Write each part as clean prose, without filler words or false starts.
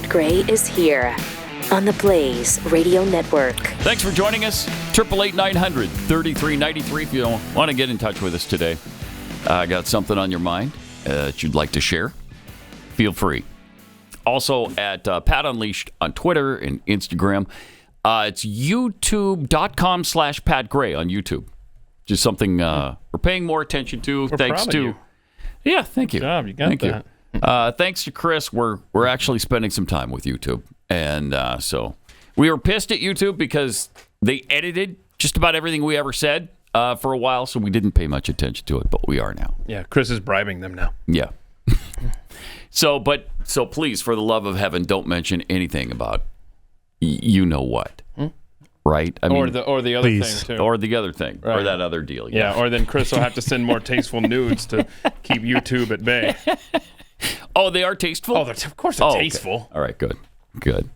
Pat Gray is here on the Blaze Radio Network. Thanks for joining us. 888-900-3393 if you want to get in touch with us today. Got something on your mind that you'd like to share? Feel free. Also at Pat Unleashed on Twitter and Instagram. It's youtube.com/Pat Gray on YouTube. Just something we're paying more attention to. We're thanks proud to of you. Yeah, thank you. Good job, you got thank that. You. Thanks to Chris, we're actually spending some time with YouTube, and so we were pissed at YouTube because they edited just about everything we ever said for a while, so we didn't pay much attention to it, but we are now. Yeah, Chris is bribing them now. Yeah. So please, for the love of heaven, don't mention anything about you know what. Right? I mean, or the other thing, too. Or the other thing. Right. Or that other deal. Yeah, or then Chris will have to send more tasteful nudes to keep YouTube at bay. Oh, they are tasteful? Oh, of course they're tasteful. Okay. All right, good.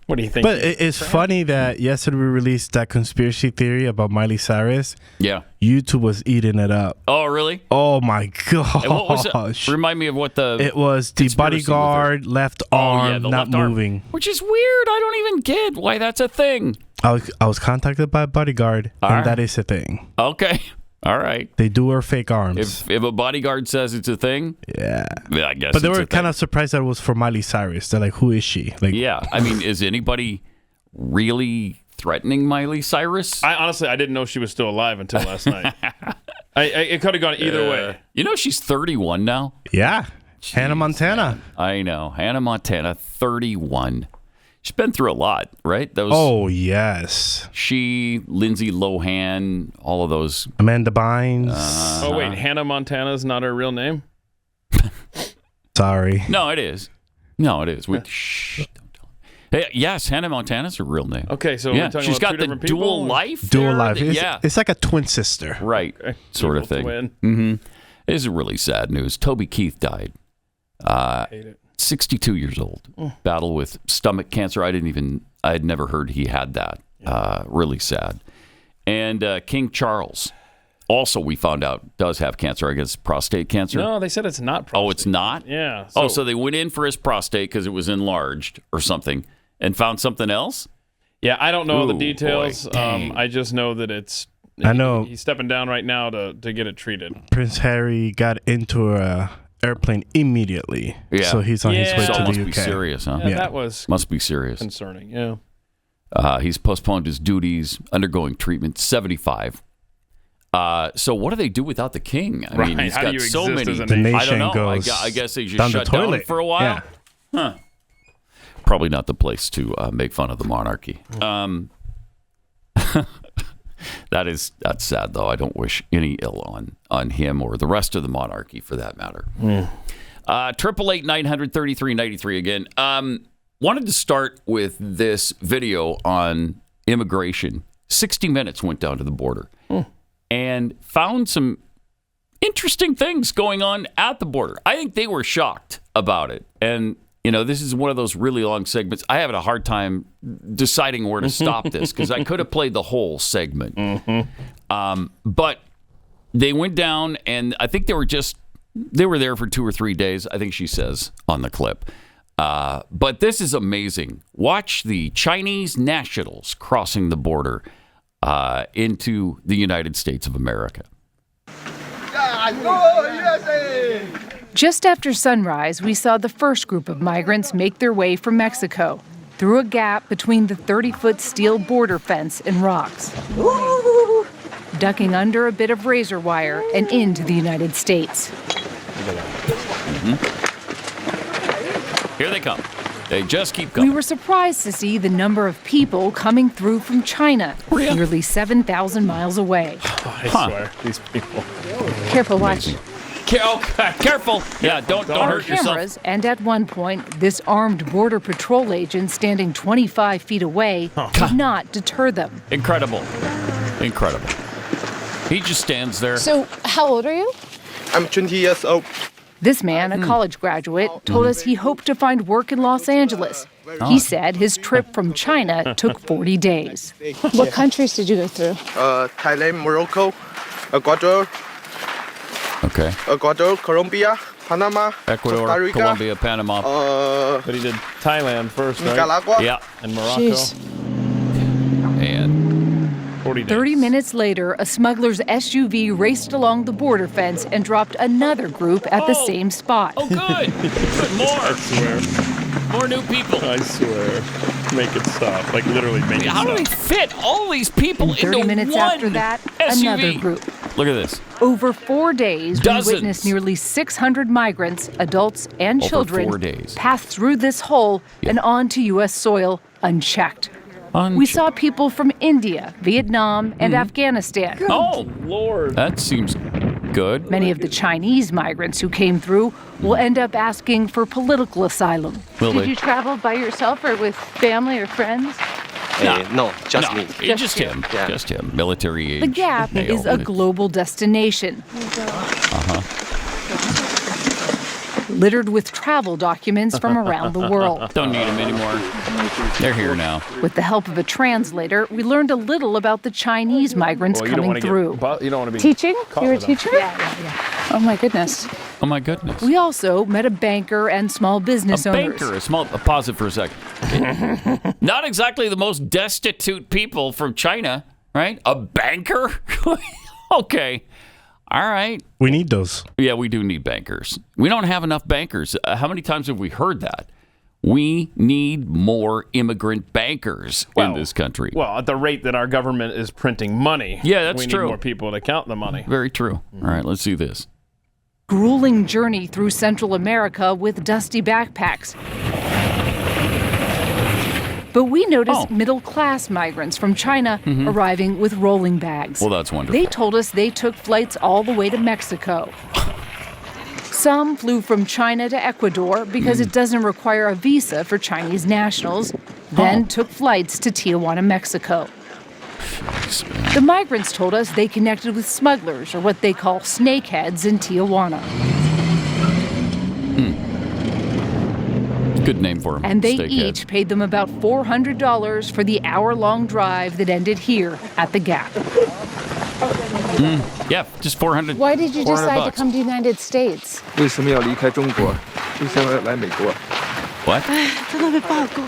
What do you think? But it's funny that yesterday we released that conspiracy theory about Miley Cyrus. Yeah. YouTube was eating it up. Oh, really? Oh, my gosh. And what was it? Remind me of what It was the bodyguard left arm not moving. Which is weird. I don't even get why that's a thing. I was contacted by a bodyguard, and that is a thing. Okay. All right. They do wear fake arms. If a bodyguard says it's a thing, yeah, I guess. But they were kind of surprised that it was for Miley Cyrus. They're like, "Who is she?" Like, yeah. I mean, is anybody really threatening Miley Cyrus? I didn't know she was still alive until last night. It could have gone either way. You know, she's 31 now. Yeah, jeez, Hannah Montana. Man. I know, Hannah Montana, 31. She's been through a lot, right? Oh, yes. She, Lindsay Lohan, all of those. Amanda Bynes. Oh, wait. Hannah Montana's not her real name? Sorry. No, it is. Shh, don't tell her. Hey, yes, Hannah Montana's her real name. Okay, so yeah, we're talking she's about got two the different dual people? life. Dual life. Yeah. It's like a twin sister. Right. Okay. Sort of thing. Mm-hmm. This is really sad news. Toby Keith died. Hate it. 62 years old. Battle with stomach cancer. I had never heard he had that. Really sad. And King Charles, also we found out, does have cancer. I guess prostate cancer. No, they said it's not prostate. Oh, it's not? Yeah. So they went in for his prostate because it was enlarged or something and found something else? Yeah, I don't know all the details. Boy, I just know that it's... I know. He's stepping down right now to get it treated. Prince Harry got into a airplane immediately. Yeah. So he's on his way to the UK. Must be serious, huh? Yeah, that was must be serious. Concerning, yeah. He's postponed his duties, undergoing treatment, 75. So what do they do without the king? I mean, he's got so many. The nation I don't know. goes I guess they just down shut the toilet down for a while. Yeah. Huh. Probably not the place to make fun of the monarchy. That's sad, though. I don't wish any ill on him or the rest of the monarchy, for that matter. 888-900-3393 again. Wanted to start with this video on immigration. 60 Minutes went down to the border and found some interesting things going on at the border. I think they were shocked about it. And, this is one of those really long segments. I have a hard time deciding where to stop this because I could have played the whole segment. But they went down, and I think they were there for 2 or 3 days, I think she says on the clip. But this is amazing. Watch the Chinese nationals crossing the border into the United States of America. Just after sunrise, we saw the first group of migrants make their way from Mexico through a gap between the 30-foot steel border fence and rocks, ducking under a bit of razor wire and into the United States. Here they come. They just keep coming. We were surprised to see the number of people coming through from China, nearly 7,000 miles away. I swear, these people. Careful, watch. Careful. Yeah, don't hurt yourself. Cameras, and at one point, this armed Border Patrol agent standing 25 feet away did not deter them. Incredible. He just stands there. So, how old are you? I'm 20 years old. This man, a college graduate, told us he hoped to find work in Los Angeles. He said his trip from China took 40 days. What countries did you go through? Thailand, Morocco, Ecuador, Okay. Ecuador, Colombia, Panama, Ecuador, Costa Rica, Colombia, Panama. But he did Thailand first, right? Nicaragua. Yeah. And Morocco. Jeez. And 40 days. 30 minutes later, a smuggler's SUV raced along the border fence and dropped another group at the same spot. oh, good. Good. I More. swear. More new people. I swear. Make it stop. Like, literally make it How do stop. they fit all these people And 30 into minutes one after that, SUV? another group. Look at this. Over 4 days, Dozens. we witnessed nearly 600 migrants, adults and Over children, 4 days. pass through this hole and onto U.S. soil unchecked. We saw people from India, Vietnam, and Afghanistan. Oh, Lord. that seems good. Many of the Chinese migrants who came through will end up asking for political asylum. Will Did they? you travel by yourself or with family or friends? No, just me. Just him. Yeah. Just him. Military age. The Gap male. is a global destination. Littered with travel documents from around the world. Don't need him anymore. They're here now. With the help of a translator, we learned a little about the Chinese migrants Well, you don't coming want to through. you don't want to be Teaching? caught You were a with them. teacher? Yeah. Oh my goodness. Oh my goodness. We also met a banker and small business A owners. banker. A pause it for a second. Not exactly the most destitute people from China, right? A banker? Okay. All right. We need those. Yeah, we do need bankers. We don't have enough bankers. How many times have we heard that? We need more immigrant bankers in this country. Well, at the rate that our government is printing money, Yeah, that's we true. need more people to count the money. Very true. All right, let's see this. Grueling journey through Central America with dusty backpacks. But we noticed middle-class migrants from China arriving with rolling bags. Well, that's wonderful. They told us they took flights all the way to Mexico. Some flew from China to Ecuador because it doesn't require a visa for Chinese nationals, then took flights to Tijuana, Mexico. The migrants told us they connected with smugglers, or what they call snakeheads, in Tijuana. Good name for him. And they Steakhead. each paid them about $400 for the hour-long drive that ended here at the Gap. Yeah, just 400. Why did you 400 decide to bucks. come to the United States? 为什么要离开中国？为什么要来美国？ What? 在那边不好过。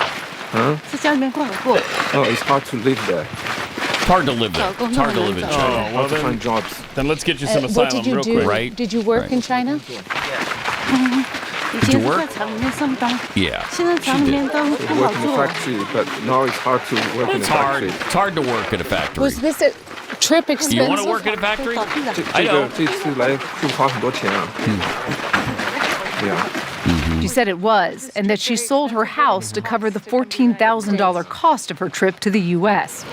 在家里面不好过。 Oh, it's hard to live there. It's hard to live there. It's hard to live in China. Oh, well Hard to find jobs. then let's get you some What asylum did you real do? quick. Right. Did you work Right. in China? Did you work? Yeah. She did. Work in a factory, but now it's hard to work in a It's hard. factory. It's hard to work at a factory. Was this a trip Do expensive? you want to work at a factory? 这个这次来会花很多钱啊。Yeah. She said it was, and that she sold her house to cover the $14,000 cost of her trip to the U.S.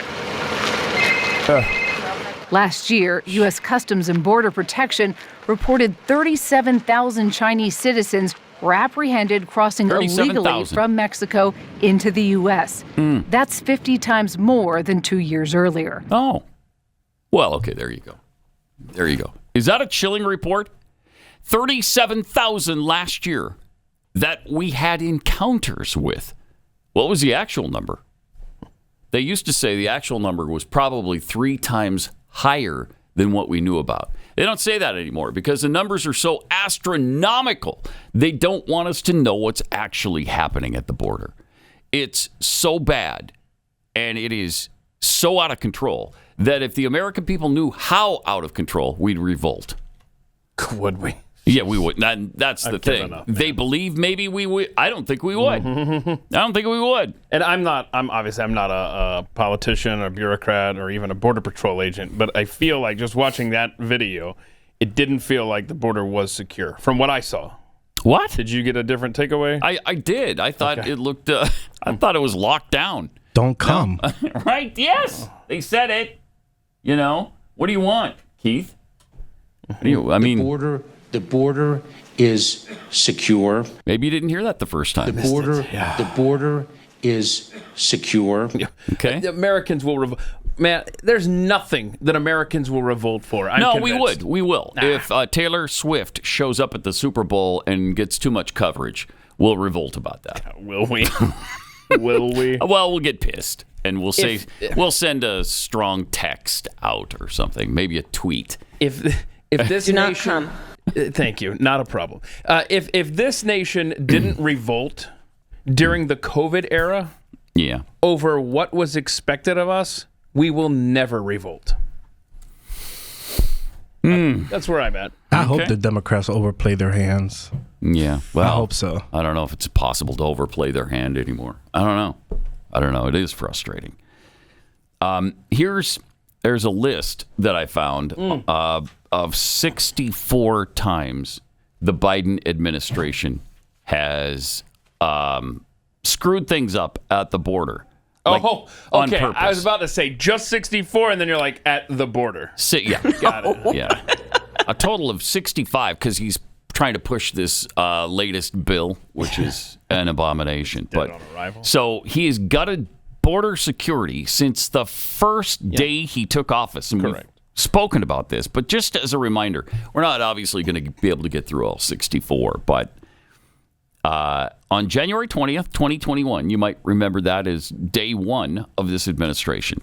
Last year, U.S. Customs and Border Protection reported 37,000 Chinese citizens were apprehended crossing illegally 37,000. from Mexico into the U.S. That's 50 times more than 2 years earlier. Oh. Well, okay, there you go. There you go. Is that a chilling report? 37,000 last year that we had encounters with. What was the actual number? They used to say the actual number was probably 3 times higher than what we knew about. They don't say that anymore because the numbers are so astronomical. They don't want us to know what's actually happening at the border. It's so bad and it is so out of control that if the American people knew how out of control, we'd revolt. Would we? Yeah, we would. That's the I've thing. given up, man. They believe maybe we would. I don't think we would. I don't think we would. And I'm not a politician, a bureaucrat, or even a border patrol agent, but I feel like just watching that video, it didn't feel like the border was secure from what I saw. What? Did you get a different takeaway? I did. I thought it looked. I thought it was locked down. Don't come. Right? Yes, they said it. You know. What do you want, Keith? What do you, I mean, The border is secure. maybe you didn't hear that the first time. The border is secure. Okay. The Americans will revolt. Man, there's nothing that Americans will revolt for. I'm No, convinced. we will. If Taylor Swift shows up at the Super Bowl and gets too much coverage, we'll revolt about that. Will we? Will we? Well, we'll get pissed and we'll say we'll send a strong text out or something, maybe a tweet. If this Do not nation, come. Thank you. Not a problem. If this nation didn't revolt during the COVID era over what was expected of us, we will never revolt. That's where I'm at. I hope the Democrats overplay their hands. Yeah. Well, I hope so. I don't know if it's possible to overplay their hand anymore. I don't know. It is frustrating. There's a list that I found of 64 times the Biden administration has screwed things up at the border. Like, okay. On purpose. I was about to say just 64, and then you're like, at the border. Got it. Yeah. A total of 65, because he's trying to push this latest bill, which is an abomination. Dead on arrival. So he has gutted border security since the first day he took office. And Correct. We've spoken about this, but just as a reminder, we're not obviously going to be able to get through all 64, but on January 20th, 2021, you might remember that as day one of this administration.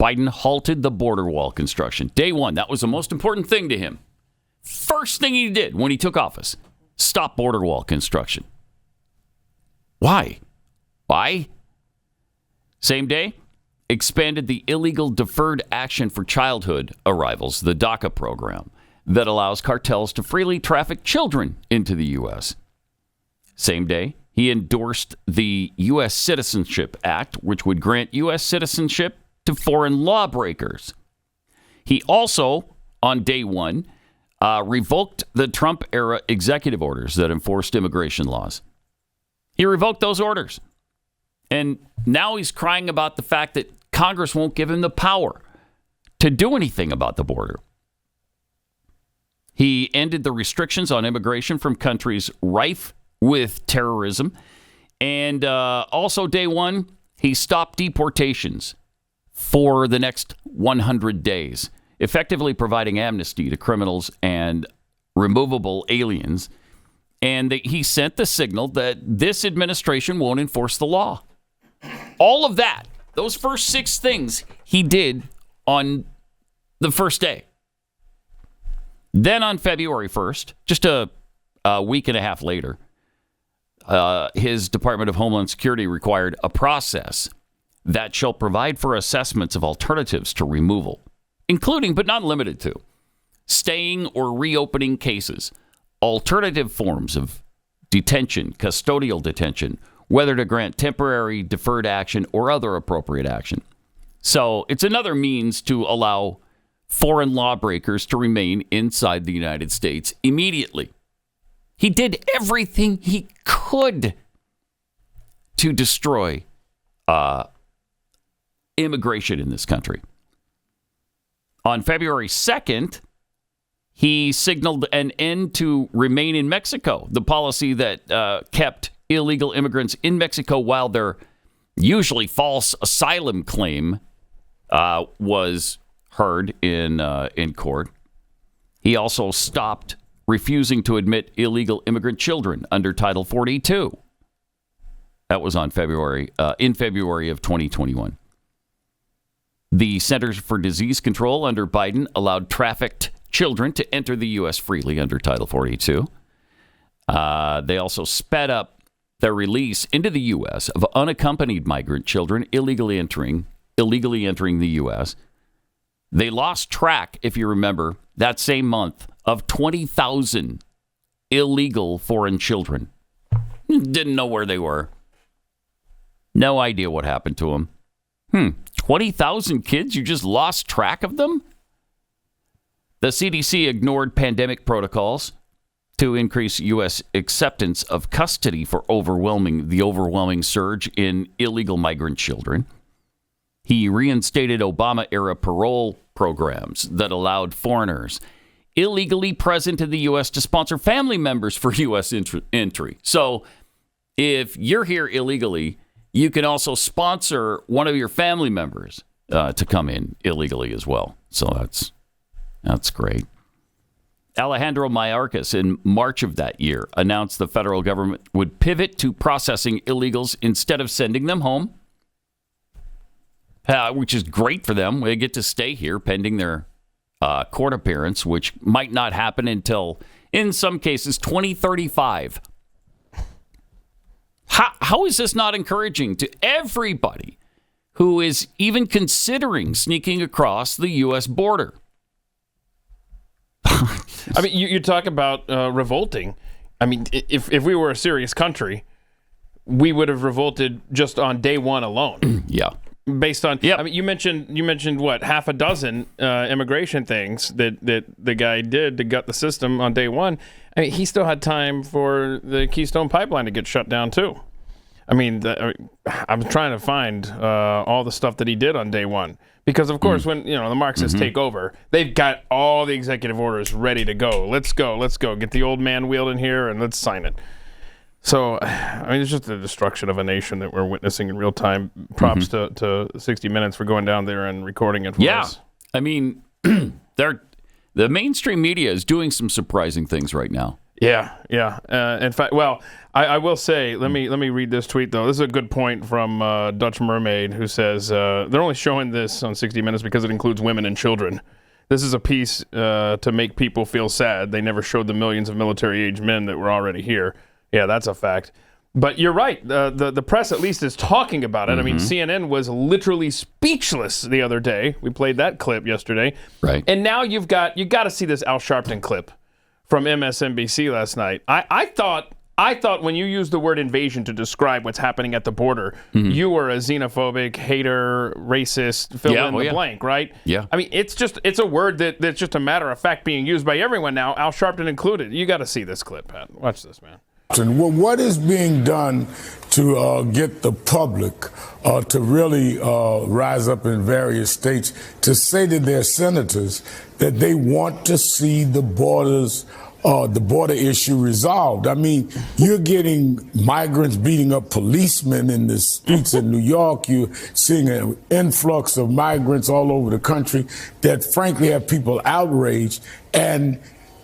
Biden halted the border wall construction. Day one, that was the most important thing to him. First thing he did when he took office, stop border wall construction. Why? Same day, expanded the illegal deferred action for childhood arrivals, the DACA program, that allows cartels to freely traffic children into the U.S. Same day, he endorsed the U.S. Citizenship Act, which would grant U.S. citizenship to foreign lawbreakers. He also, on day one, revoked the Trump-era executive orders that enforced immigration laws. He revoked those orders. And now he's crying about the fact that Congress won't give him the power to do anything about the border. He ended the restrictions on immigration from countries rife with terrorism. And also day one, he stopped deportations for the next 100 days, effectively providing amnesty to criminals and removable aliens. And he sent the signal that this administration won't enforce the law. All of that, those first 6 things he did on the first day. Then on February 1st, just a week and a half later, his Department of Homeland Security required a process that shall provide for assessments of alternatives to removal, including but not limited to staying or reopening cases, alternative forms of detention, custodial detention, whether to grant temporary deferred action or other appropriate action. So it's another means to allow foreign lawbreakers to remain inside the United States immediately. He did everything he could to destroy immigration in this country. On February 2nd, he signaled an end to Remain in Mexico, the policy that kept illegal immigrants in Mexico while their usually false asylum claim was heard in court. He also stopped refusing to admit illegal immigrant children under Title 42. That was in February of 2021. The Centers for Disease Control under Biden allowed trafficked children to enter the U.S. freely under Title 42. They also sped up their release into the U.S. of unaccompanied migrant children illegally entering the U.S. They lost track, if you remember, that same month of 20,000 illegal foreign children. Didn't know where they were. No idea what happened to them. 20,000 kids? You just lost track of them? The CDC ignored pandemic protocols to increase U.S. acceptance of custody for the overwhelming surge in illegal migrant children. He reinstated Obama-era parole programs that allowed foreigners illegally present in the U.S. to sponsor family members for U.S. entry. So if you're here illegally, you can also sponsor one of your family members to come in illegally as well. So that's great. Alejandro Mayorkas, in March of that year, announced the federal government would pivot to processing illegals instead of sending them home, which is great for them. They get to stay here pending their court appearance, which might not happen until in some cases 2035. How is this not encouraging to everybody who is even considering sneaking across the U.S. border? I mean, you talk about revolting. I mean, if we were a serious country, we would have revolted just on day one alone. Yeah. Based on, I mean, you mentioned what, half a dozen immigration things that the guy did to gut the system on day one. I mean, he still had time for the Keystone Pipeline to get shut down too. I mean, I'm trying to find all the stuff that he did on day one because, of course, when the Marxists take over, they've got all the executive orders ready to go. Let's go. Get the old man wheel in here and let's sign it. So, I mean, it's just the destruction of a nation that we're witnessing in real time. Props to 60 Minutes for going down there and recording it for us. I mean, the mainstream media is doing some surprising things right now. Yeah. In fact, well, I will say, let me read this tweet, though. This is a good point from Dutch Mermaid, who says, they're only showing this on 60 Minutes because it includes women and children. This is a piece to make people feel sad. They never showed the millions of military-age men that were already here. Yeah, that's a fact. But you're right. The press at least is talking about it. I mean, CNN was literally speechless the other day. We played that clip yesterday. Right. And now you got to see this Al Sharpton clip from MSNBC last night. I thought when you used the word invasion to describe what's happening at the border, you were a xenophobic, hater, racist, fill in the blank, right? Yeah. I mean, it's a word that's just a matter of fact being used by everyone now, Al Sharpton included. You got to see this clip, Pat. Watch this, man. Well, what is being done to get the public to really rise up in various states to say to their senators that they want to see the border issue resolved? I mean, you're getting migrants beating up policemen in the streets of New York. You're seeing an influx of migrants all over the country that frankly have people outraged. And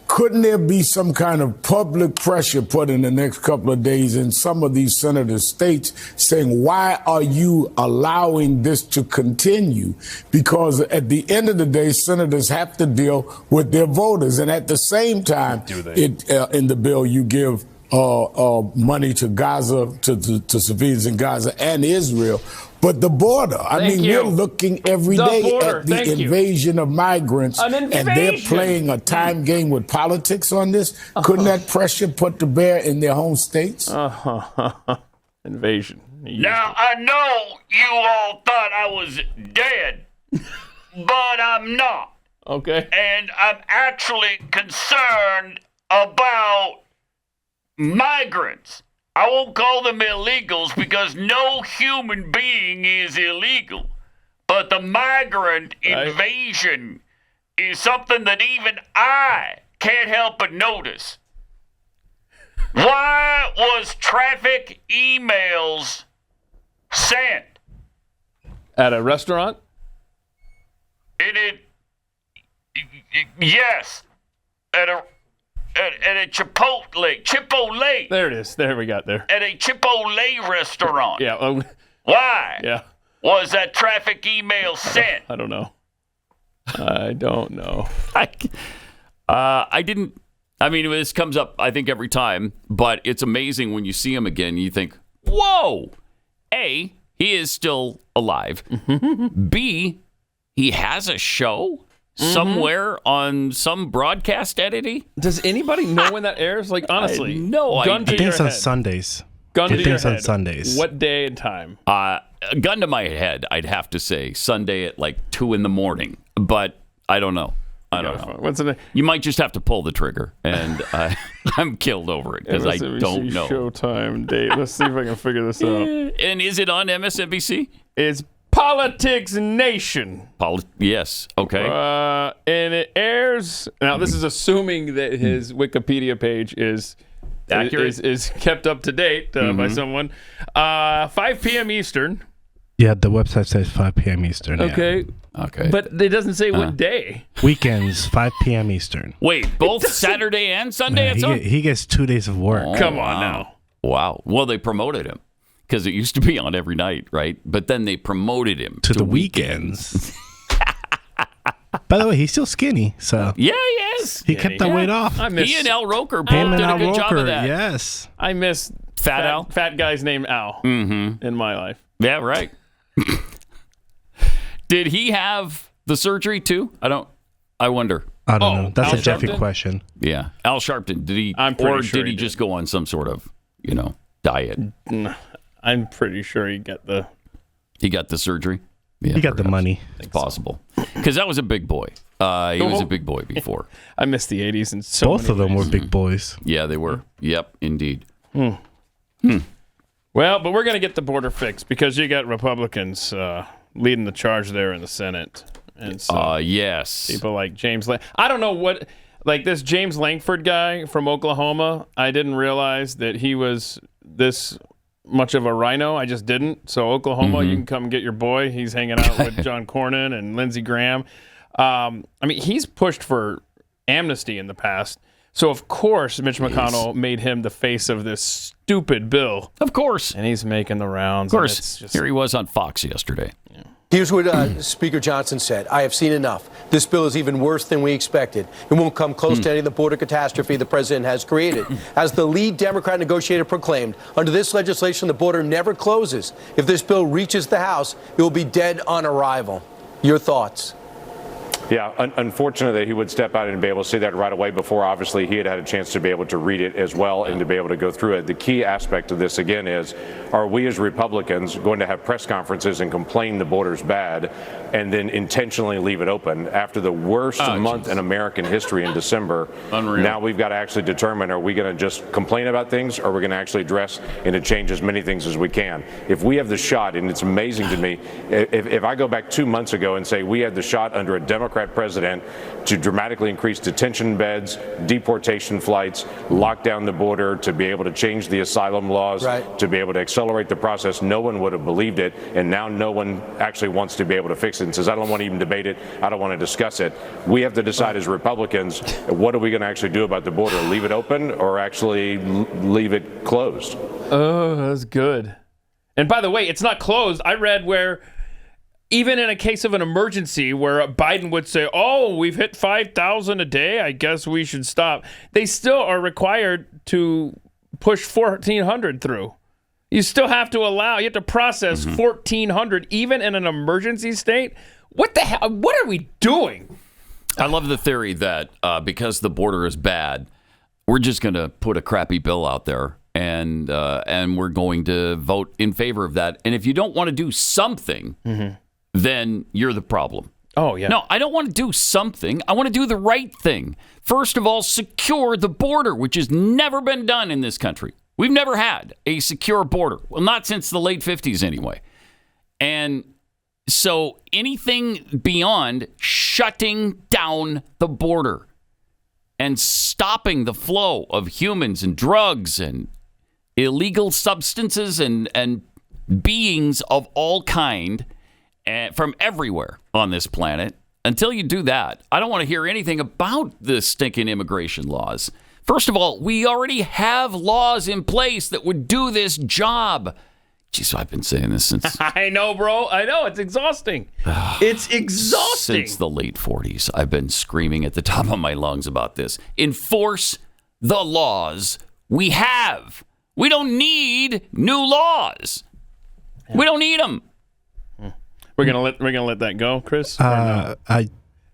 couldn't there be some kind of public pressure put in the next couple of days in some of these senator states saying, why are you allowing this to continue? Because at the end of the day, senators have to deal with their voters. And at the same time, in the bill, you give money to Gaza, to civilians in Gaza and Israel. But the border, we're looking every day at the invasion of migrants, and they're playing a time game with politics on this. Couldn't that pressure put to bear in their home states? Invasion. Now, I know you all thought I was dead, but I'm not. Okay. And I'm actually concerned about migrants. I won't call them illegals because no human being is illegal. But the migrant invasion is something that even I can't help but notice. Why was traffic emails sent? At a restaurant? Yes. At a Chipotle. There it is. There we got there. At a Chipotle restaurant. Yeah. Why? Yeah. Was that traffic email sent? I don't know. I didn't. I mean, this comes up, I think, every time, but it's amazing when you see him again. You think, whoa. A, he is still alive. B, he has a show somewhere on some broadcast entity. Does anybody know when that airs? Like, honestly. No, I think it's on Sundays. Gun to your head. On Sundays. What day and time? Gun to my head, I'd have to say Sunday at like 2 a.m, but I don't know. I don't know. What's the name? You might just have to pull the trigger, and I'm killed over it because I don't know. Showtime date. Let's see if I can figure this out. And is it on MSNBC? It's Politics Nation. Yes. Okay. And it airs. Now, this is assuming that his Wikipedia page is accurate, is kept up to date by someone. 5 p.m. Eastern. Yeah, the website says 5 p.m. Eastern. Okay. Yeah. Okay. But it doesn't say what day. Weekends, 5 p.m. Eastern. Wait, both Saturday and Sunday? He gets 2 days of work. Oh, come on now. Wow. Well, they promoted him because it used to be on every night, right? But then they promoted him to the weekends. By the way, he's still skinny, so Yeah, he is. he kept that weight off. He and Al Roker both did a good job of that. Yes. I miss fat guys named Al in my life. Yeah, right. Did he have the surgery too? I wonder. I don't know. That's Al a Jeffy Sharpton? question. Yeah. Al Sharpton, did he, I'm pretty sure did he he just go on some sort of, diet? I'm pretty sure he got the surgery? Yeah, He got the money. It's possible. Because that was a big boy. He was a big boy before. I miss the 80s and so Both many of them ways. were big boys. Yeah, they were. Yep, indeed. Well, but we're going to get the border fixed because you got Republicans leading the charge there in the Senate. And so yes. people like James I don't know what, like this James Lankford guy from Oklahoma, I didn't realize that he was this much of a rhino. I just didn't. So Oklahoma, you can come get your boy. He's hanging out with John Cornyn and Lindsey Graham. He's pushed for amnesty in the past. So, of course, Mitch McConnell made him the face of this stupid bill. Of course. And he's making the rounds. Of course. Here he was on Fox yesterday. Here's what Speaker Johnson said. I have seen enough. This bill is even worse than we expected. It won't come close to any of the border catastrophe the president has created. As the lead Democrat negotiator proclaimed, under this legislation, the border never closes. If this bill reaches the House, it will be dead on arrival. Your thoughts? Yeah, unfortunately, he would step out and be able to say that right away before, obviously, he had had a chance to be able to read it as well and to be able to go through it. The key aspect of this, again, is are we as Republicans going to have press conferences and complain the border's bad and then intentionally leave it open after the worst month in American history in December? Unreal. Now we've got to actually determine, are we going to just complain about things, or are we going to actually address and to change as many things as we can? If we have the shot, and it's amazing to me, if I go back 2 months ago and say we had the shot under a Democrat president to dramatically increase detention beds, deportation flights, lock down the border, to be able to change the asylum laws, to be able to accelerate the process, no one would have believed it. And now no one actually wants to be able to fix it and says, I don't want to even debate it. I don't want to discuss it. We have to decide as Republicans, what are we going to actually do about the border? Leave it open or actually leave it closed? Oh, that's good. And by the way, it's not closed. I read where even in a case of an emergency where Biden would say, oh, we've hit 5,000 a day, I guess we should stop. They still are required to push 1,400 through. You still have to you have to process 1,400 even in an emergency state. What the hell? What are we doing? I love the theory that because the border is bad, we're just going to put a crappy bill out there and we're going to vote in favor of that. And if you don't want to do something, then you're the problem. Oh, yeah. No, I don't want to do something. I want to do the right thing. First of all, secure the border, which has never been done in this country. We've never had a secure border. Well, not since the late 50s anyway. And so anything beyond shutting down the border and stopping the flow of humans and drugs and illegal substances and beings of all kind from everywhere on this planet, until you do that, I don't want to hear anything about the stinking immigration laws. First of all, we already have laws in place that would do this job. Jeez, I've been saying this since... I know, bro. I know. It's exhausting. It's exhausting. Since the late 40s, I've been screaming at the top of my lungs about this. Enforce the laws we have. We don't need new laws. We don't need them. We're gonna let that go, Chris.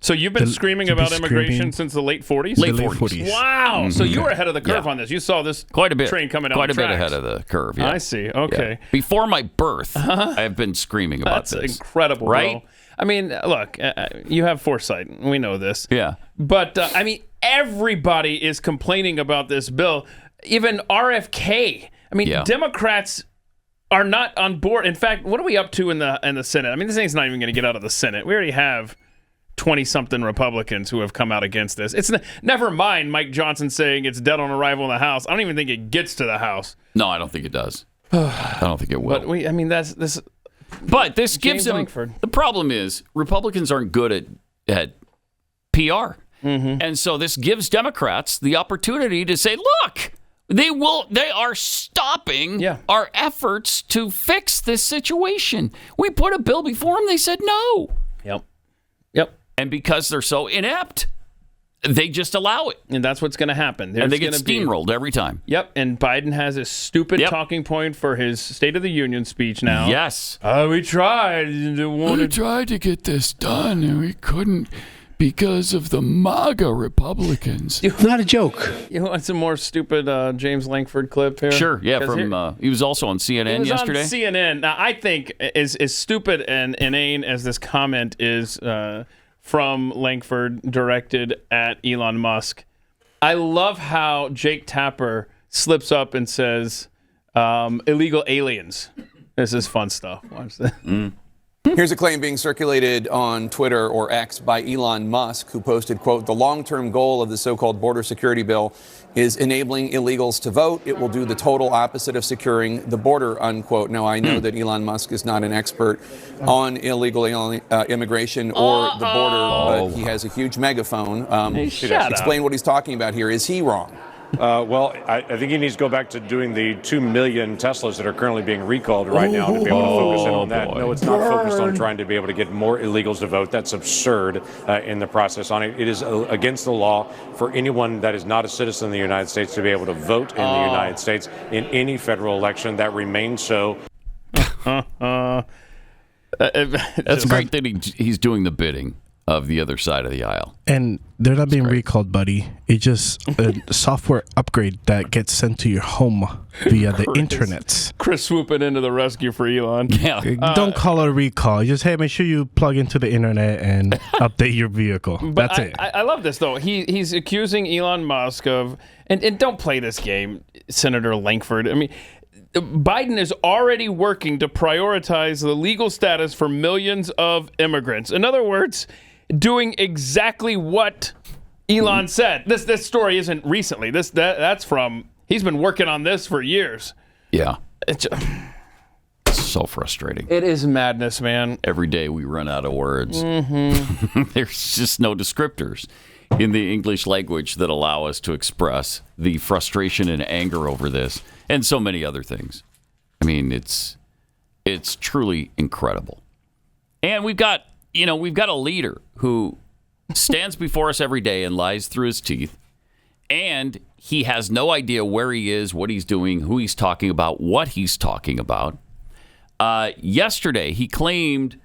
So you've been screaming about immigration since the late 40s? Late 40s. Wow. Mm-hmm. So you were ahead of the curve on this. You saw this quite a bit train coming down quite the a bit tracks. ahead of the curve. Yeah. I see. Okay. Yeah. Before my birth, I've been screaming about That's this. incredible, right? bro. I mean, look, you have foresight. We know this. Yeah. But I mean, everybody is complaining about this bill. Even RFK. I mean, Democrats are not on board. In fact, what are we up to in the Senate? I mean, this thing's not even going to get out of the Senate. We already have 20-something Republicans who have come out against this. It's never mind Mike Johnson saying it's dead on arrival in the House. I don't even think it gets to the House. No, I don't think it does. I don't think it will. But this. But this gives James them. Lankford. The problem is Republicans aren't good at PR, and so this gives Democrats the opportunity to say, "Look, they are stopping our efforts to fix this situation. We put a bill before them. They said no." Yep. And because they're so inept, they just allow it. And that's what's going to happen. And they get steamrolled every time. Yep. And Biden has a stupid talking point for his State of the Union speech now. Yes. We tried to get this done, and we couldn't because of the MAGA Republicans. Not a joke. You want some more stupid James Lankford clip here? Sure. Yeah. He was also on CNN yesterday. On CNN. Now, I think as stupid and inane as this comment is from Lankford directed at Elon Musk, I love how Jake Tapper slips up and says, illegal aliens. This is fun stuff. Watch this. Here's a claim being circulated on Twitter or X by Elon Musk, who posted, quote, "The long-term goal of the so-called border security bill is enabling illegals to vote. It will do the total opposite of securing the border," unquote. Now, I know that Elon Musk is not an expert on illegal immigration or the border, but he has a huge megaphone. Explain what he's talking about here. Is he wrong? Well, I think he needs to go back to doing the 2 million Teslas that are currently being recalled right now to be able to focus in on that. No, it's not focused on trying to be able to get more illegals to vote. That's absurd in the process on it. It is against the law for anyone that is not a citizen of the United States to be able to vote in the United States in any federal election. That remains so. That's great that he's doing the bidding of the other side of the aisle. And they're not being recalled, buddy. It's just a software upgrade that gets sent to your home via the internet. Chris swooping into the rescue for Elon. Yeah. Don't call it a recall. Just, hey, make sure you plug into the internet and update your vehicle. That's it. I love this, though. He's accusing Elon Musk of, and don't play this game, Senator Lankford. I mean, Biden is already working to prioritize the legal status for millions of immigrants. In other words, doing exactly what Elon said. This story isn't recently. That's from, he's been working on this for years. Yeah. It's so frustrating. It is madness, man. Every day we run out of words. Mm-hmm. There's just no descriptors in the English language that allow us to express the frustration and anger over this and so many other things. I mean, it's truly incredible. And we've got a leader who stands before us every day and lies through his teeth, and he has no idea where he is, what he's doing, who he's talking about, what he's talking about. Yesterday, he claimed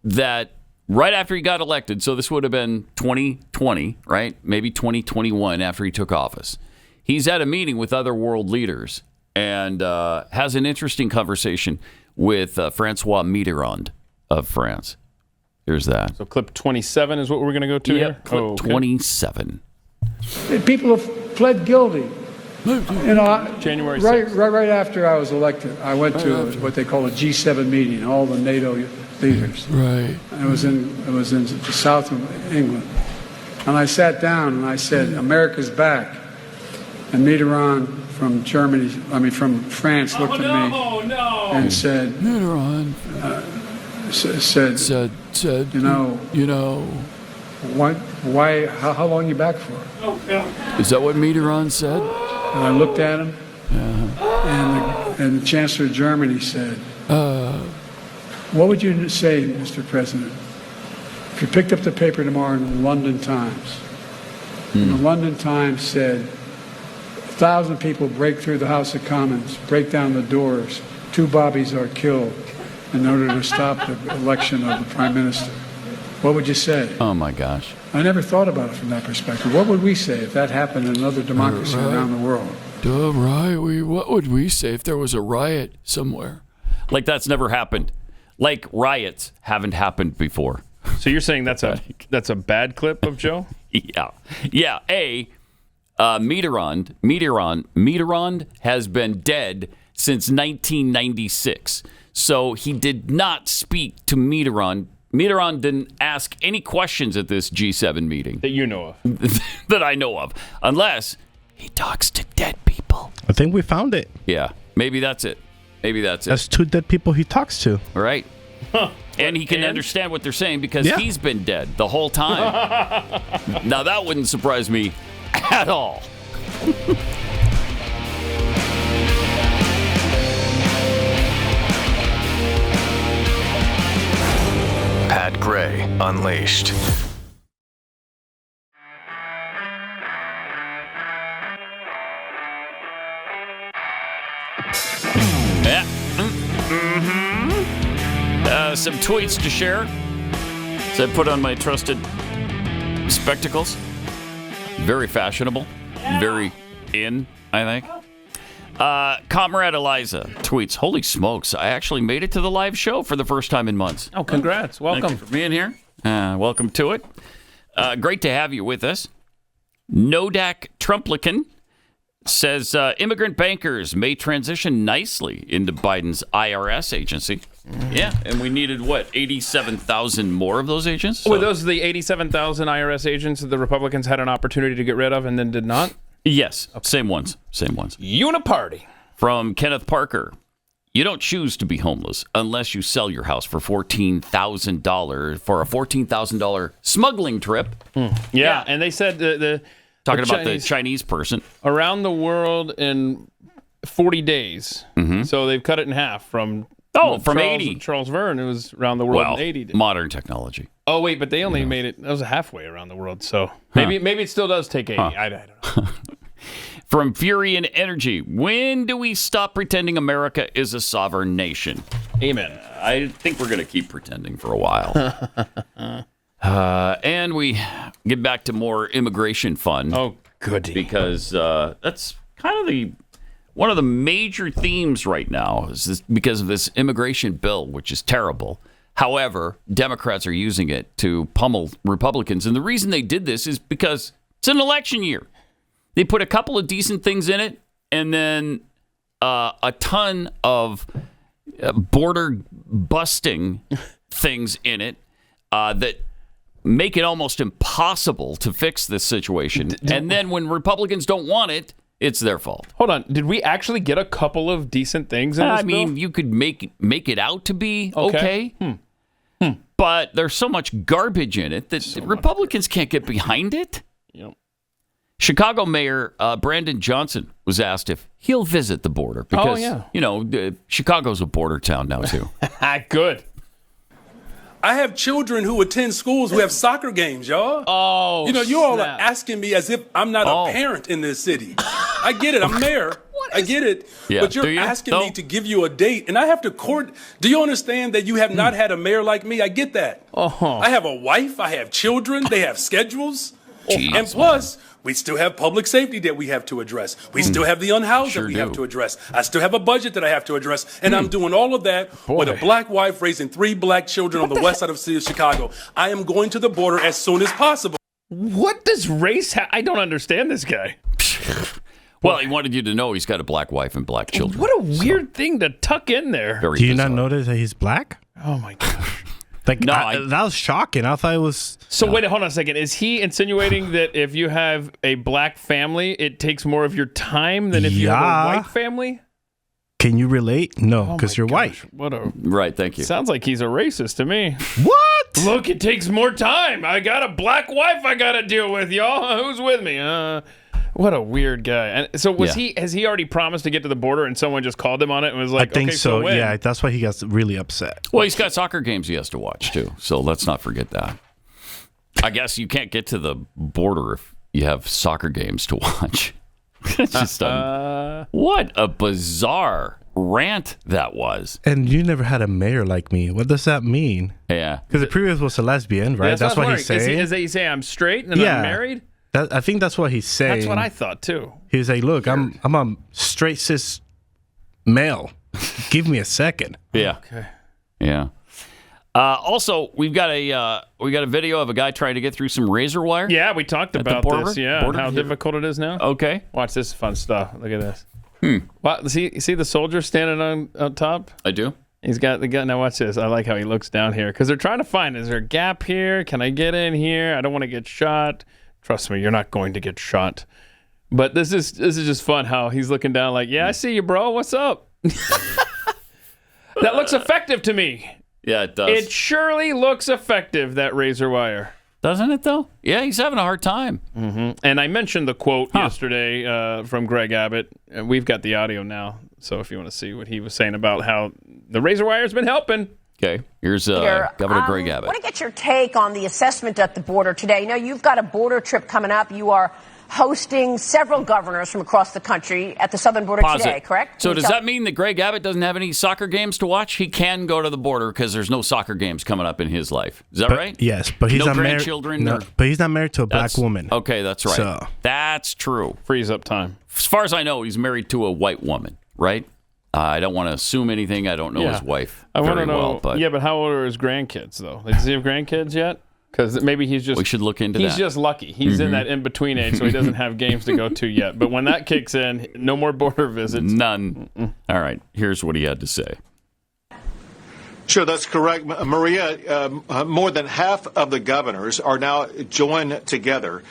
that right after he got elected, so this would have been 2020, right? Maybe 2021 after he took office. He's at a meeting with other world leaders and has an interesting conversation with Francois Mitterrand of France. Here's that. So clip 27 is what we're going to go to here? Clip 27. People have pled guilty. January 6th. Right after I was elected, I went to what they call a G7 meeting, all the NATO leaders. Right. And it was in the south of England. And I sat down and I said, "America's back." And Mitterrand from France looked at me and said, Mitterrand said, you know, why, how long are you back for? Is that what Mitterrand said? And I looked at him, and the Chancellor of Germany said, what would you say, Mr. President, if you picked up the paper tomorrow in the London Times, and the London Times said, 1,000 people break through the House of Commons, break down the doors, 2 bobbies are killed in order to stop the election of the Prime Minister. What would you say? Oh, my gosh. I never thought about it from that perspective. What would we say if that happened in another democracy around the world? What would we say if there was a riot somewhere? Like that's never happened. Like riots haven't happened before. So you're saying that's a bad clip of Joe? Yeah. Mitterrand has been dead since 1996. So he did not speak to Mitterrand. Mitterrand didn't ask any questions at this G7 meeting. That you know of. That I know of. Unless he talks to dead people. I think we found it. Yeah. Maybe that's it. That's 2 dead people he talks to. All right. Huh. And he can understand what they're saying because he's been dead the whole time. Now, that wouldn't surprise me at all. Pat Gray Unleashed. Yeah. Some tweets to share. So I put on my trusted spectacles. Very fashionable. Very in, I think. Comrade Eliza tweets, holy smokes, I actually made it to the live show for the first time in months. Oh, congrats. Welcome. Thank you for being here. Welcome to it. Great to have you with us. Nodak Trumplican says immigrant bankers may transition nicely into Biden's IRS agency. Yeah, and we needed, 87,000 more of those agents? So, were those the 87,000 IRS agents that the Republicans had an opportunity to get rid of and then did not? Yes, okay. Same ones. Uniparty. From Kenneth Parker. You don't choose to be homeless unless you sell your house for $14,000 for a $14,000 smuggling trip. Yeah, and they said talking about the Chinese person around the world in 40 days. Mm-hmm. So they've cut it in half from 80. Charles Verne, it was around the world in 80 days. Modern technology. Oh wait, but they only made it. That was halfway around the world. So maybe it still does take 80. I don't know. From Fury and Energy, when do we stop pretending America is a sovereign nation? Amen. I think we're going to keep pretending for a while. And we get back to more immigration fun. Oh, goody. Because that's kind of one of the major themes right now is because of this immigration bill, which is terrible. However, Democrats are using it to pummel Republicans. And the reason they did this is because it's an election year. They put a couple of decent things in it and then a ton of border busting things in it that make it almost impossible to fix this situation. And then when Republicans don't want it, it's their fault. Hold on. Did we actually get a couple of decent things in this bill? You could make it out to be okay. But there's so much garbage in it that Republicans can't get behind it. Yep. Chicago Mayor Brandon Johnson was asked if he'll visit the border because, Chicago's a border town now, too. Good. I have children who attend schools who have soccer games, y'all. Oh, you all are asking me as if I'm not a parent in this city. I get it. I'm mayor. I get it. Yeah. But you're asking me to give you a date, and I have to court. Do you understand that you have not had a mayor like me? I get that. I have a wife. I have children. They have schedules. Jeez, and plus, we still have public safety that we have to address. We still have the unhoused that we have to address. I still have a budget that I have to address. And I'm doing all of that with a black wife raising 3 black children on the west side of the city of Chicago. I am going to the border as soon as possible. What does race have? I don't understand this guy. Well, he wanted you to know he's got a black wife and black children. What a weird thing to tuck in there. Do you not notice that he's black? Oh, my gosh. That was shocking. I thought it was... So wait, hold on a second. Is he insinuating that if you have a black family, it takes more of your time than if you have a white family? Can you relate? No, because you're white. Right, thank you. Sounds like he's a racist to me. What? Look, it takes more time. I got a black wife I got to deal with, y'all. Who's with me? What a weird guy. And so has he already promised to get to the border and someone just called him on it and was like, I think okay, so when? Yeah, that's why he got really upset. Well, he's got soccer games he has to watch, too. So let's not forget that. I guess you can't get to the border if you have soccer games to watch. It's just what a bizarre rant that was. And you never had a mayor like me. What does that mean? Yeah. Because the previous was a lesbian, right? Yeah, that's what he's saying. Is that you say I'm straight and I'm married? I think that's what he's saying. That's what I thought, too. He's like, look, I'm a straight cis male. Give me a second. Yeah. Okay. Yeah. Also, we've got a video of a guy trying to get through some razor wire. Yeah, we talked about this. Yeah, and how difficult it is now. Okay. Watch this fun stuff. Look at this. Wow, see the soldier standing on top? I do. He's got the gun. Now watch this. I like how he looks down here because they're trying to find, is there a gap here? Can I get in here? I don't want to get shot. Trust me, you're not going to get shot. But this is just fun how he's looking down like, yeah, I see you, bro. What's up? That looks effective to me. Yeah, it does. It surely looks effective, that razor wire. Doesn't it, though? Yeah, he's having a hard time. Mm-hmm. And I mentioned the quote yesterday from Greg Abbott. We've got the audio now. So if you want to see what he was saying about how the razor wire has been helping. Okay, here's Governor Greg Abbott. I want to get your take on the assessment at the border today. Now, you've got a border trip coming up. You are hosting several governors from across the country at the southern border today, correct? So does that mean that Greg Abbott doesn't have any soccer games to watch? He can go to the border because there's no soccer games coming up in his life. Is that right? Yes, but he's no not grandchildren. But he's not married to a black woman. Okay, that's right. So. That's true. Frees up time. As far as I know, he's married to a white woman, right? I don't want to assume anything. I don't know his wife very well. But yeah, but how old are his grandkids, though? Does he have grandkids yet? Because maybe he's just... We should look into that. He's just lucky. He's in that in-between age, so he doesn't have games to go to yet. But when that kicks in, no more border visits. None. All right. Here's what he had to say. Sure, that's correct. Maria, more than half of the governors are now joined together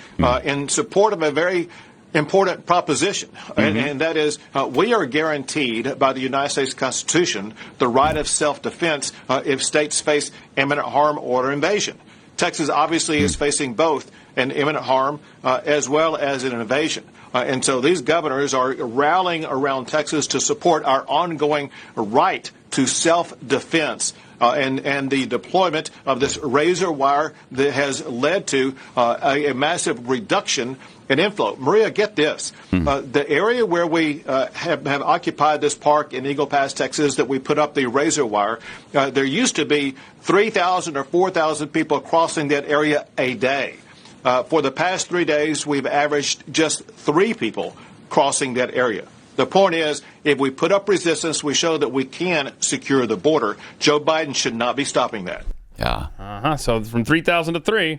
in support of a very important proposition, and that is we are guaranteed by the United States Constitution the right of self-defense if states face imminent harm or invasion. Texas obviously is facing both an imminent harm as well as an invasion. And so these governors are rallying around Texas to support our ongoing right to self-defense and the deployment of this razor wire that has led to a massive reduction in inflow. Maria, get this. The area where we have occupied this park in Eagle Pass, Texas, that we put up the razor wire, there used to be 3,000 or 4,000 people crossing that area a day. For the past 3 days, we've averaged just 3 people crossing that area. The point is, if we put up resistance, we show that we can secure the border. Joe Biden should not be stopping that. Yeah. So from 3,000 to 3.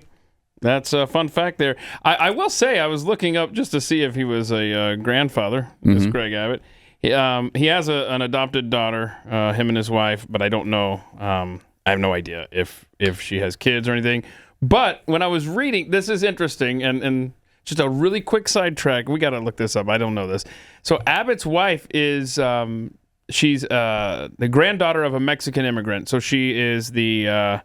That's a fun fact there. I will say, I was looking up just to see if he was a grandfather, this Greg Abbott. He has an adopted daughter, him and his wife, but I don't know. I have no idea if she has kids or anything. But when I was reading, this is interesting, and just a really quick sidetrack. We got to look this up. I don't know this. So Abbott's wife is she's the granddaughter of a Mexican immigrant. So she is the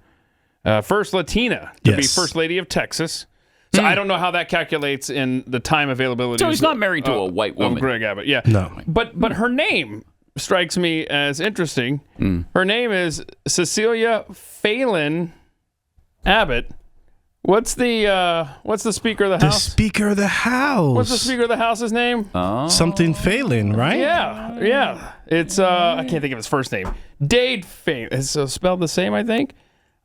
first Latina to be First Lady of Texas. So I don't know how that calculates in the time availability. So he's not married to a white woman. Greg Abbott, yeah. No. But her name strikes me as interesting. Her name is Cecilia Phelan Abbott. What's the Speaker of the House? The Speaker of the House. What's the Speaker of the House's name? Something Phelan, right? Yeah. It's I can't think of his first name. Dade Phelan. It's spelled the same, I think.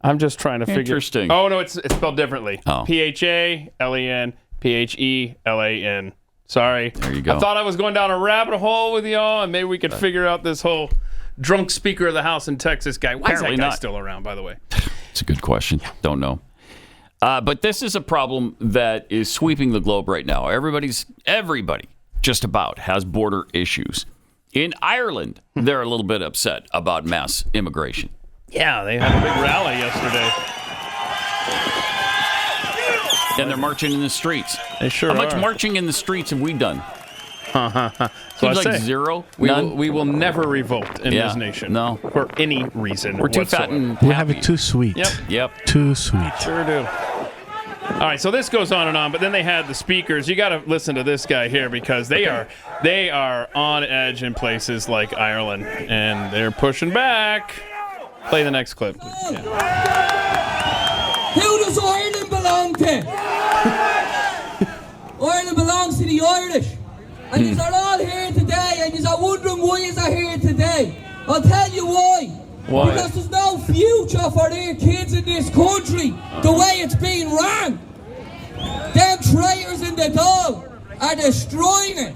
I'm just trying to figure. Interesting. Oh no, it's spelled differently. Phalen, Phelan. Sorry. There you go. I thought I was going down a rabbit hole with y'all, and maybe we could figure out this whole drunk Speaker of the House in Texas guy. Why is that guy still around, by the way? It's a good question. Don't know. But this is a problem that is sweeping the globe right now. Everybody just about has border issues. In Ireland, they're a little bit upset about mass immigration. Yeah, they had a big rally yesterday. And they're marching in the streets. They sure How much are. marching in the streets have we done? So Seems like zero. None? We will never revolt in this nation. No. For any reason. We're too fat and We have it too sweet. Yep. Too sweet. Sure do. All right, so this goes on and on, but then they had the speakers. You got to listen to this guy here because they are on edge in places like Ireland, and they're pushing back. Play the next clip. Yeah. Who does Ireland belong to? Ireland belongs to the Irish. And yous are all here today, and yous are wondering why yous are here today. I'll tell you why. Why? Because there's no future for their kids in this country, the way it's being run. Them traitors in the Dáil are destroying it.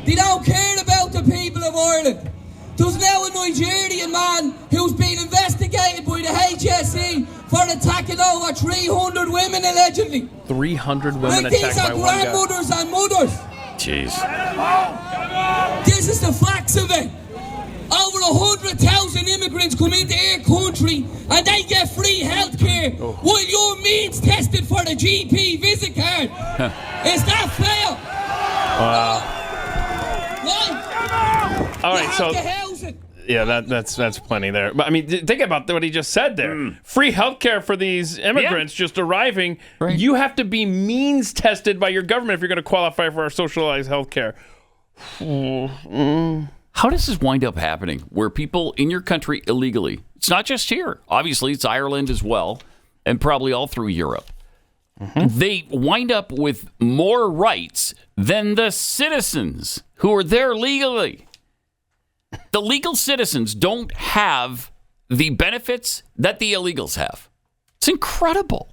They don't care about the people of Ireland. There's now a Nigerian man who's been investigated by the HSE for attacking over 300 women allegedly. 300 women attacked These are by one guy. grandmothers and mothers. Jeez. This is the facts of it. Over 100,000 immigrants come into our country and they get free health care while you're means tested for the GP visit card. Is that fair? Why? All right, so yeah, that's plenty there. But I mean, think about what he just said there. Free health care for these immigrants just arriving. Right. You have to be means tested by your government if you're going to qualify for our socialized health care. How does this wind up happening where people in your country illegally, It's not just here. Obviously, it's Ireland as well, and probably all through Europe. They wind up with more rights than the citizens who are there legally. The legal citizens don't have the benefits that the illegals have. It's incredible.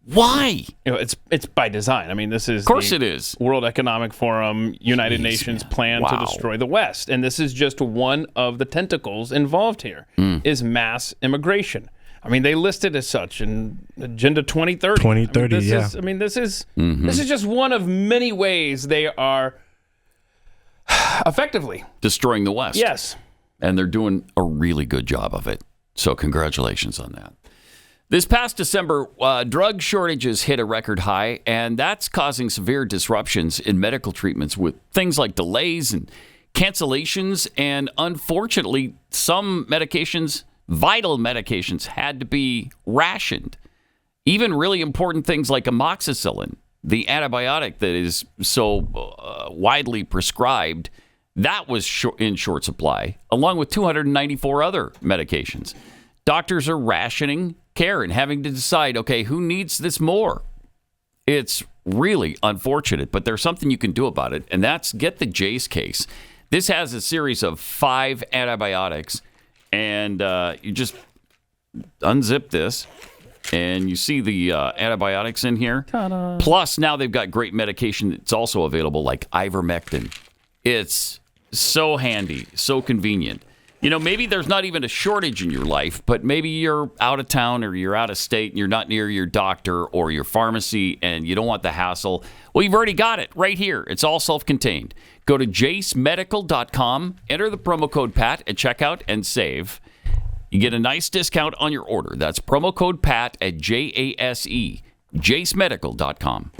Why? It's by design. I mean, this is, of course, it is. World Economic Forum, United Nations plan to destroy the West, and this is just one of the tentacles involved here. Is mass immigration. I mean, they list it as such in Agenda 2030. 2030, This is just one of many ways they are effectively destroying the West. Yes. And they're doing a really good job of it. So congratulations on that. This past December, drug shortages hit a record high, and that's causing severe disruptions in medical treatments with things like delays and cancellations. And unfortunately, some medications, vital medications, had to be rationed. Even really important things like amoxicillin, the antibiotic that is so widely prescribed, that was in short supply, along with 294 other medications. Doctors are rationing care and having to decide, okay, who needs this more? It's really unfortunate, but there's something you can do about it, and that's get the Jace case. This has a series of 5 antibiotics, and you just unzip this, and you see the antibiotics in here. Ta-da. Plus, now they've got great medication that's also available, like ivermectin. It's so handy, so convenient. You know, maybe there's not even a shortage in your life, but maybe you're out of town or you're out of state and you're not near your doctor or your pharmacy and you don't want the hassle. Well, you've already got it right here. It's all self-contained. Go to jacemedical.com, enter the promo code PAT at checkout and save. You get a nice discount on your order. That's promo code PAT at JASE, jacemedical.com.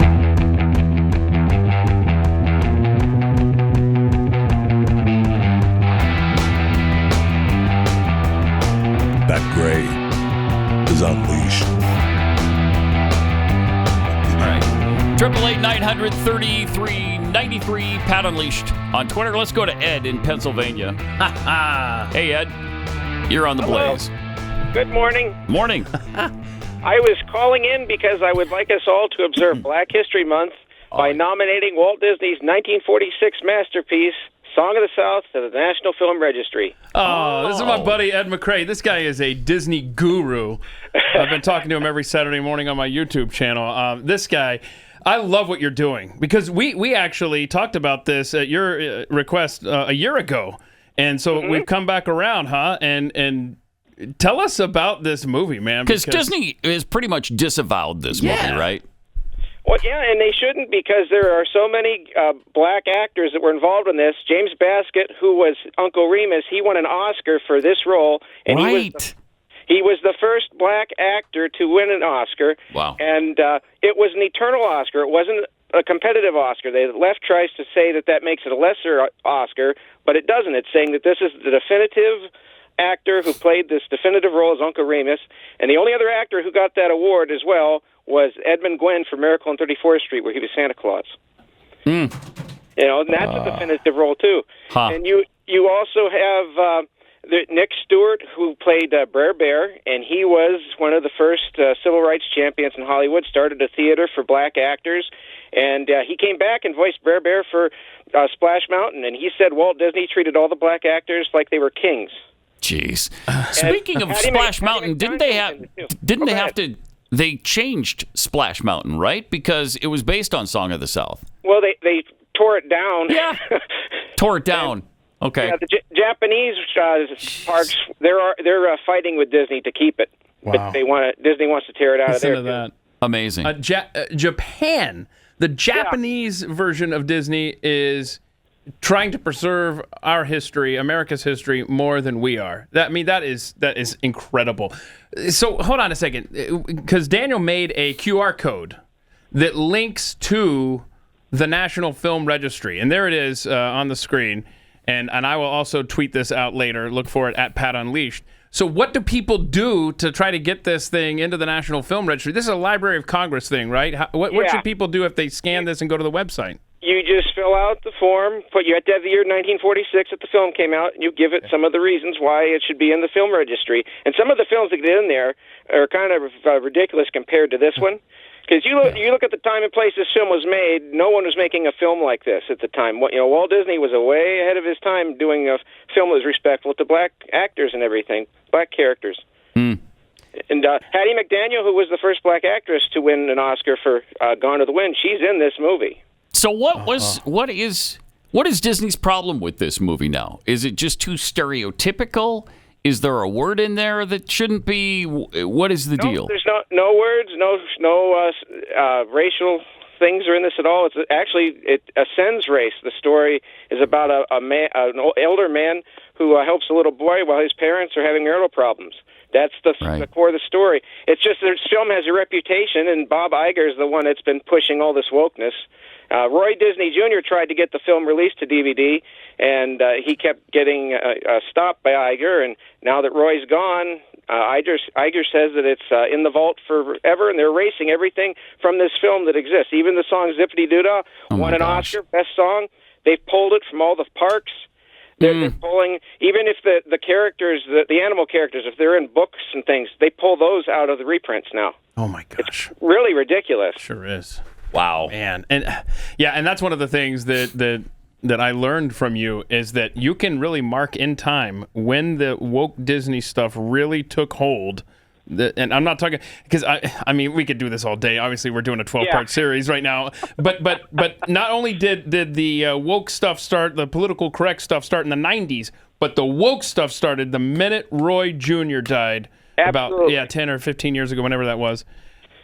Pat Gray is unleashed. All right. 888-900-3393, Pat Unleashed on Twitter. Let's go to Ed in Pennsylvania. Hey, Ed. You're on the Blaze. Good morning. Morning. I was calling in because I would like us all to observe Black History Month by nominating Walt Disney's 1946 masterpiece, Song of the South, to the National Film Registry. Oh, this is my buddy Ed McCrae. This guy is a Disney guru. I've been talking to him every Saturday morning on my YouTube channel. This guy, I love what you're doing because we actually talked about this at your request a year ago. And so we've come back around, huh? And tell us about this movie, man. Because Disney has pretty much disavowed this movie, right? Well, yeah, and they shouldn't because there are so many black actors that were involved in this. James Baskett, who was Uncle Remus, he won an Oscar for this role. And he was the first black actor to win an Oscar. Wow. And it was an eternal Oscar. It wasn't a competitive Oscar. The left tries to say that makes it a lesser Oscar, but it doesn't. It's saying that this is the definitive actor who played this definitive role as Uncle Remus. And the only other actor who got that award as well was Edmund Gwenn for Miracle on 34th Street, where he was Santa Claus. You know, and that's a definitive role, too. And you also have Nick Stewart, who played Brer Bear, and he was one of the first civil rights champions in Hollywood, started a theater for black actors, and he came back and voiced Brer Bear for Splash Mountain, and he said Walt Disney treated all the black actors like they were kings. Jeez. Speaking of Splash Mountain, they changed Splash Mountain, right? Because it was based on Song of the South. Well, they tore it down. Yeah. Tore it down. Okay. Yeah, the Japanese parks, they're fighting with Disney to keep it. Wow. But Disney wants to tear it out of there. Listen to that. Amazing. Japan, the Japanese version of Disney is trying to preserve our history, America's history, more than we are. That is incredible. So hold on a second, because Daniel made a QR code that links to the National Film Registry, and there it is on the screen. And I will also tweet this out later. Look for it at Pat Unleashed. So what do people do to try to get this thing into the National Film Registry? This is a Library of Congress thing, right? What should people do if they scan this and go to the website? You just fill out the form. You have to have the year 1946 that the film came out, and you give it some of the reasons why it should be in the film registry. And some of the films that get in there are kind of ridiculous compared to this one. Because you look at the time and place this film was made, no one was making a film like this at the time. Walt Disney was way ahead of his time doing a film that was respectful to black actors and everything, black characters. And Hattie McDaniel, who was the first black actress to win an Oscar for Gone with the Wind, she's in this movie. So what is Disney's problem with this movie now? Is it just too stereotypical? Is there a word in there that shouldn't be? What is the deal? There's no words, no racial things are in this at all. It's actually it ascends race. The story is about an elder man who helps a little boy while his parents are having marital problems. That's the core of the story. It's just this film has a reputation, and Bob Iger is the one that's been pushing all this wokeness. Roy Disney Jr. tried to get the film released to DVD, and he kept getting stopped by Iger. And now that Roy's gone, Iger says that it's in the vault forever, and they're erasing everything from this film that exists. Even the song Zippity Doo-Dah won an Oscar, Best Song. They've pulled it from all the parks. They're pulling, even if the characters, the animal characters, if they're in books and things, they pull those out of the reprints now. Oh, my gosh. It's really ridiculous. Sure is. Wow. Man. And that's one of the things that I learned from you is that you can really mark in time when the woke Disney stuff really took hold. And I'm not talking because I mean we could do this all day. Obviously, we're doing a 12-part series right now. But not only did the woke stuff start, the political correct stuff start in the 90s, but the woke stuff started the minute Roy Jr. died. Absolutely. About 10 or 15 years ago, whenever that was.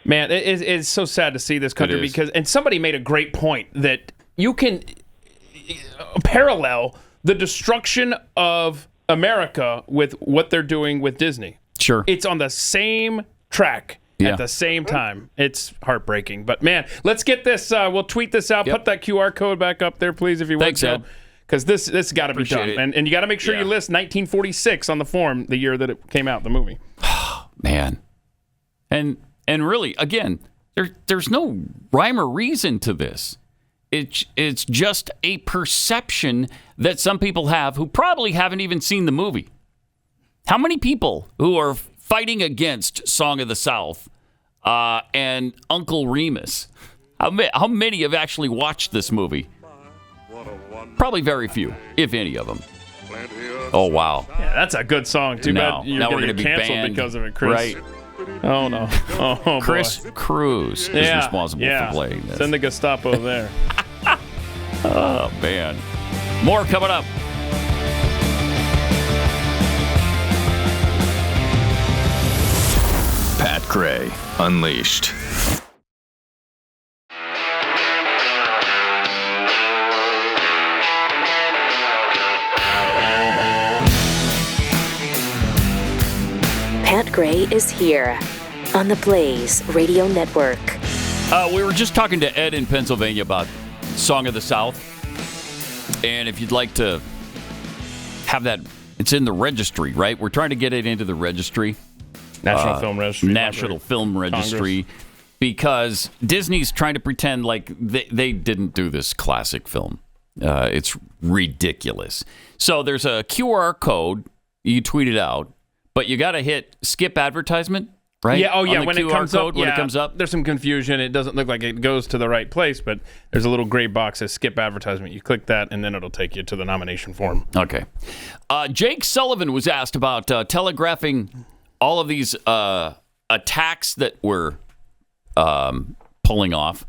Man, it's so sad to see this country and somebody made a great point that you can parallel the destruction of America with what they're doing with Disney. Sure. It's on the same track at the same time. It's heartbreaking. But, man, let's get this. We'll tweet this out. Put that QR code back up there, please, if you want to. Because this got to be done. And you got to make sure you list 1946 on the form, the year that it came out, the movie. Man. And really, again, there's no rhyme or reason to this. It's just a perception that some people have who probably haven't even seen the movie. How many people who are fighting against Song of the South and Uncle Remus, how many have actually watched this movie? Probably very few, if any of them. Oh, wow. Yeah, that's a good song. Too bad you're going to be canceled banned because of it, Chris. Right. Oh, no. Oh, Chris boy. Cruz is responsible for playing this. Send the Gestapo there. Oh, man. More coming up. Pat Gray Unleashed. Pat Gray is here on the Blaze Radio Network. We were just talking to Ed in Pennsylvania about Song of the South. And if you'd like to have that, it's in the registry, right? We're trying to get it into the registry. National Film Registry. National Film Registry. Congress. Because Disney's trying to pretend like they didn't do this classic film. It's ridiculous. So there's a QR code. You tweet it out. But you got to hit skip advertisement, right? Yeah, oh yeah, when it comes up, there's some confusion. It doesn't look like it goes to the right place, but there's a little gray box that says skip advertisement. You click that, and then it'll take you to the nomination form. Okay. Jake Sullivan was asked about telegraphing all of these attacks that we're pulling off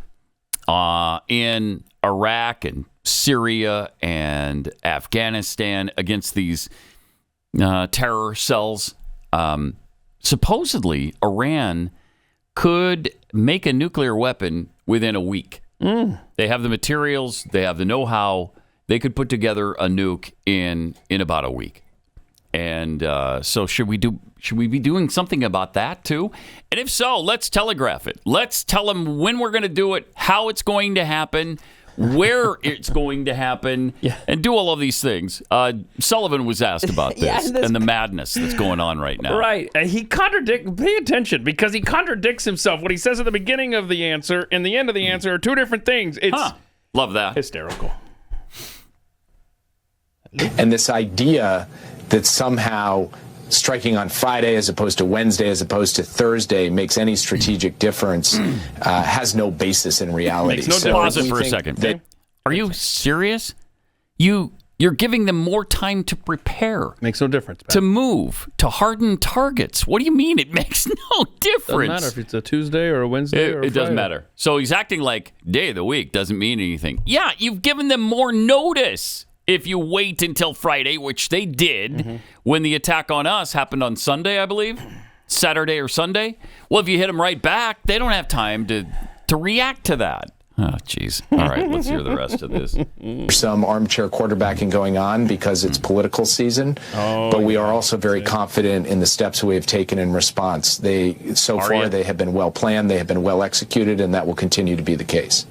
in Iraq and Syria and Afghanistan against these terror cells. Supposedly, Iran could make a nuclear weapon within a week. They have the materials. They have the know-how. They could put together a nuke in about a week. And so should we be doing something about that too? And if so, let's telegraph it. Let's tell them when we're going to do it, how it's going to happen, where it's going to happen, and do all of these things. Sullivan was asked about this and the madness that's going on right now. Right. Pay attention, because he contradicts himself. What he says at the beginning of the answer and the end of the answer are two different things. Love that. Hysterical. And this idea that somehow striking on Friday as opposed to Wednesday as opposed to Thursday makes any strategic difference has no basis in reality. Makes no difference. Pause it for a second. Are you serious? You're giving them more time to prepare. Makes no difference. To move, to harden targets. What do you mean it makes no difference? Doesn't matter if it's a Tuesday or a Wednesday or a It doesn't matter. So he's acting like day of the week doesn't mean anything. Yeah, you've given them more notice. If you wait until Friday, which they did when the attack on us happened on Sunday, I believe, Saturday or Sunday. Well, if you hit them right back, they don't have time to react to that. Oh, jeez. All right, let's hear the rest of this. Some armchair quarterbacking going on because it's political season, but we are also very confident in the steps we have taken in response. They have been well planned, they have been well executed, and that will continue to be the case.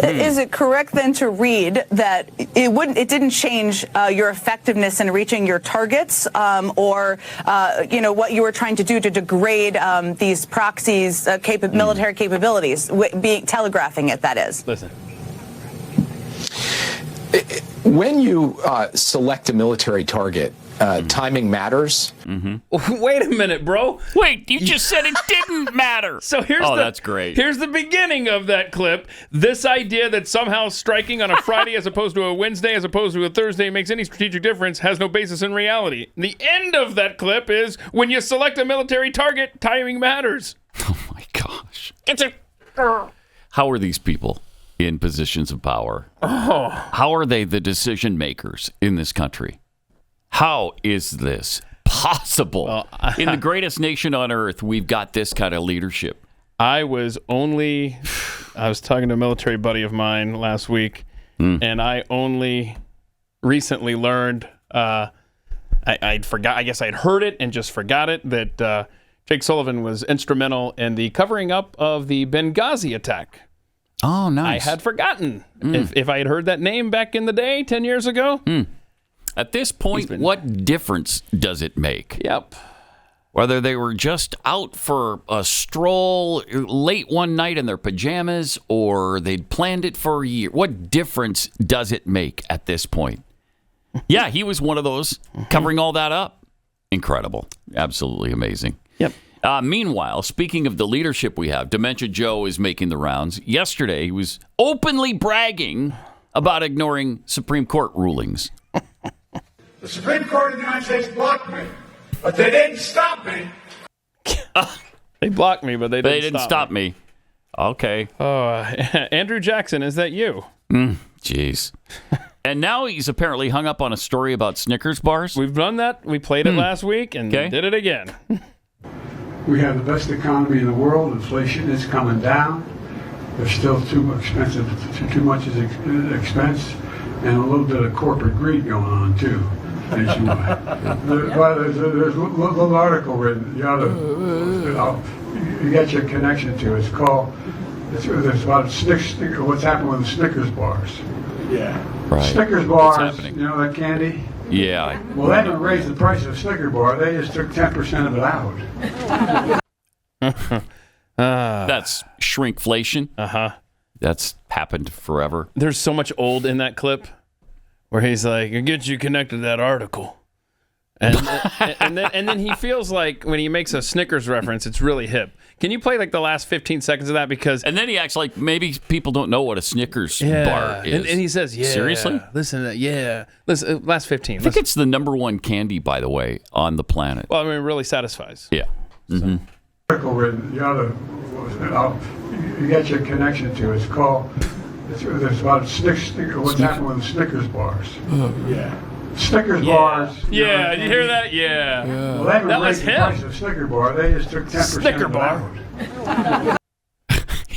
Is it correct then to read that it didn't change your effectiveness in reaching your targets, or what you were trying to do to degrade these proxies' military capabilities, telegraphing it? That is. Listen. When you select a military target, timing matters. Wait a minute, bro. Wait, you just said it didn't matter. So that's great. Here's the beginning of that clip. This idea that somehow striking on a Friday as opposed to a Wednesday as opposed to a Thursday makes any strategic difference has no basis in reality. The end of that clip is when you select a military target, timing matters. Oh my gosh. How are these people in positions of power? How are they the decision makers in this country? How is this possible? Well, in the greatest nation on earth, we've got this kind of leadership. I was talking to a military buddy of mine last week, and I only recently learned, I'd forgot, I guess I'd heard it and just forgot it, that Jake Sullivan was instrumental in the covering up of the Benghazi attack. Oh, nice. I had forgotten. If I had heard that name back in the day, 10 years ago. At this point, what difference does it make? Yep. Whether they were just out for a stroll late one night in their pajamas or they'd planned it for a year. What difference does it make at this point? Yeah, he was one of those covering all that up. Incredible. Absolutely amazing. Yep. Meanwhile, speaking of the leadership we have, Dementia Joe is making the rounds. Yesterday, he was openly bragging about ignoring Supreme Court rulings. The Supreme Court of the United States blocked me, but they didn't stop me. They blocked me, but they didn't stop me. Okay. Andrew Jackson, is that you? Jeez. And now he's apparently hung up on a story about Snickers bars. We've done that. We played it last week and did it again. We have the best economy in the world. Inflation is coming down. There's still too expensive, too much expense, and a little bit of corporate greed going on too. Nationwide. There's a little article written. You get your connection to. It's called. It's about what's happened with the Snickers bars. Yeah. Right. Snickers bars. You know that candy. Yeah. Well, they didn't raise the price of a Snicker bar. They just took 10% of it out. That's shrinkflation. That's happened forever. There's so much old in that clip where he's like, "It gets you connected to that article," and then he feels like when he makes a Snickers reference, it's really hip. Can you play like the last 15 seconds of that? And then he acts like maybe people don't know what a Snickers bar is. And he says, "Yeah, seriously, listen to that. Yeah, listen, last 15." I think it's the number one candy, by the way, on the planet. Well, I mean, it really satisfies. Yeah. Article written. You get your connection to. It's called. There's about what's happened with the Snickers bars. Yeah. Snickers bars. Yeah, did you hear that? Yeah. Well, they haven't raised the price of Snicker bar. They just took 10% Snicker of it out.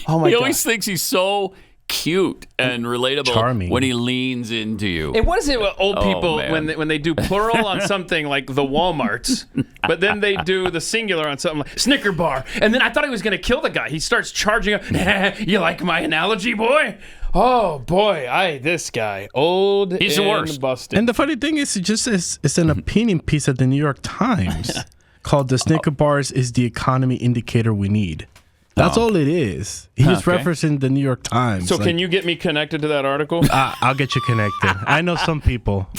Oh my He God. always thinks he's so cute and relatable, charming, when he leans into you. And what is it with old people man. when they do plural on something like the Walmarts, but then they do the singular on something like Snicker bar, and then I thought he was going to kill the guy. He starts charging up. You like my analogy, boy? Oh boy, this guy old. He's the worst. Busted. And the funny thing is, it's an opinion piece at the New York Times called "The Snicker bars is the economy indicator we need." That's all it is. He just referencing the New York Times. So can you get me connected to that article? I'll get you connected. I know some people.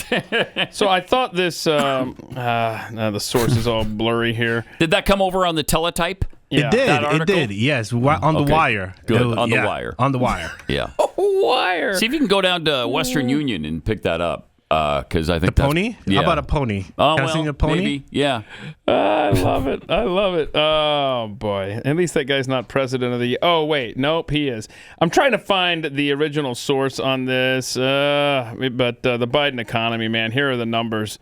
So I thought this. Now the source is all blurry here. Did that come over on the teletype? Yeah. It did. Yes, on the wire. Good. On the wire. On the wire. Yeah. Wire. See if you can go down to Western Union and pick that up. Because I think the pony. How about a pony? Oh, Can I sing a pony? Maybe. Yeah. I love it. I love it. Oh boy. At least that guy's not president of the. Oh wait, nope, he is. I'm trying to find the original source on this. But the Biden economy, man. Here are the numbers.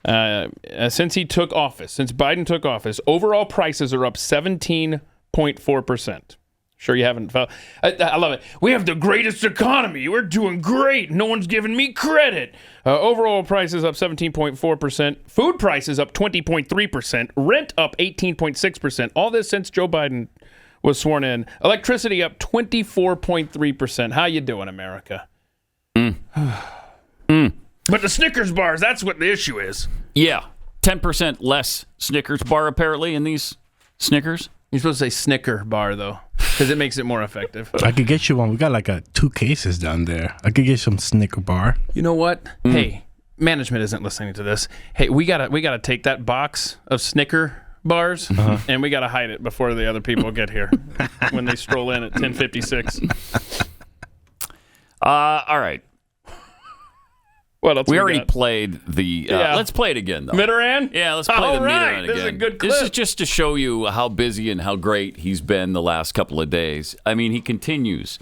Since Biden took office, overall prices are up 17.4%. Sure you haven't felt. I love it. We have the greatest economy. We're doing great. No one's giving me credit. Overall prices up 17.4%. Food prices up 20.3%. Rent up 18.6%. All this since Joe Biden was sworn in. Electricity up 24.3%. How you doing, America? But the Snickers bars, that's what the issue is. Yeah. 10% less Snickers bar, apparently, in these Snickers. You're supposed to say Snicker bar, though, because it makes it more effective. I could get you one. We got like 2 cases down there. I could get some Snicker bar. You know what? Hey, management isn't listening to this. Hey, we gotta take that box of Snicker bars and we gotta hide it before the other people get here when they stroll in at 10:56. All right. What else we already played the. Let's play it again, though. Mitterrand? Yeah, let's play the Mitterrand again. This is a good clip. This is just to show you how busy and how great he's been the last couple of days. I mean, he continues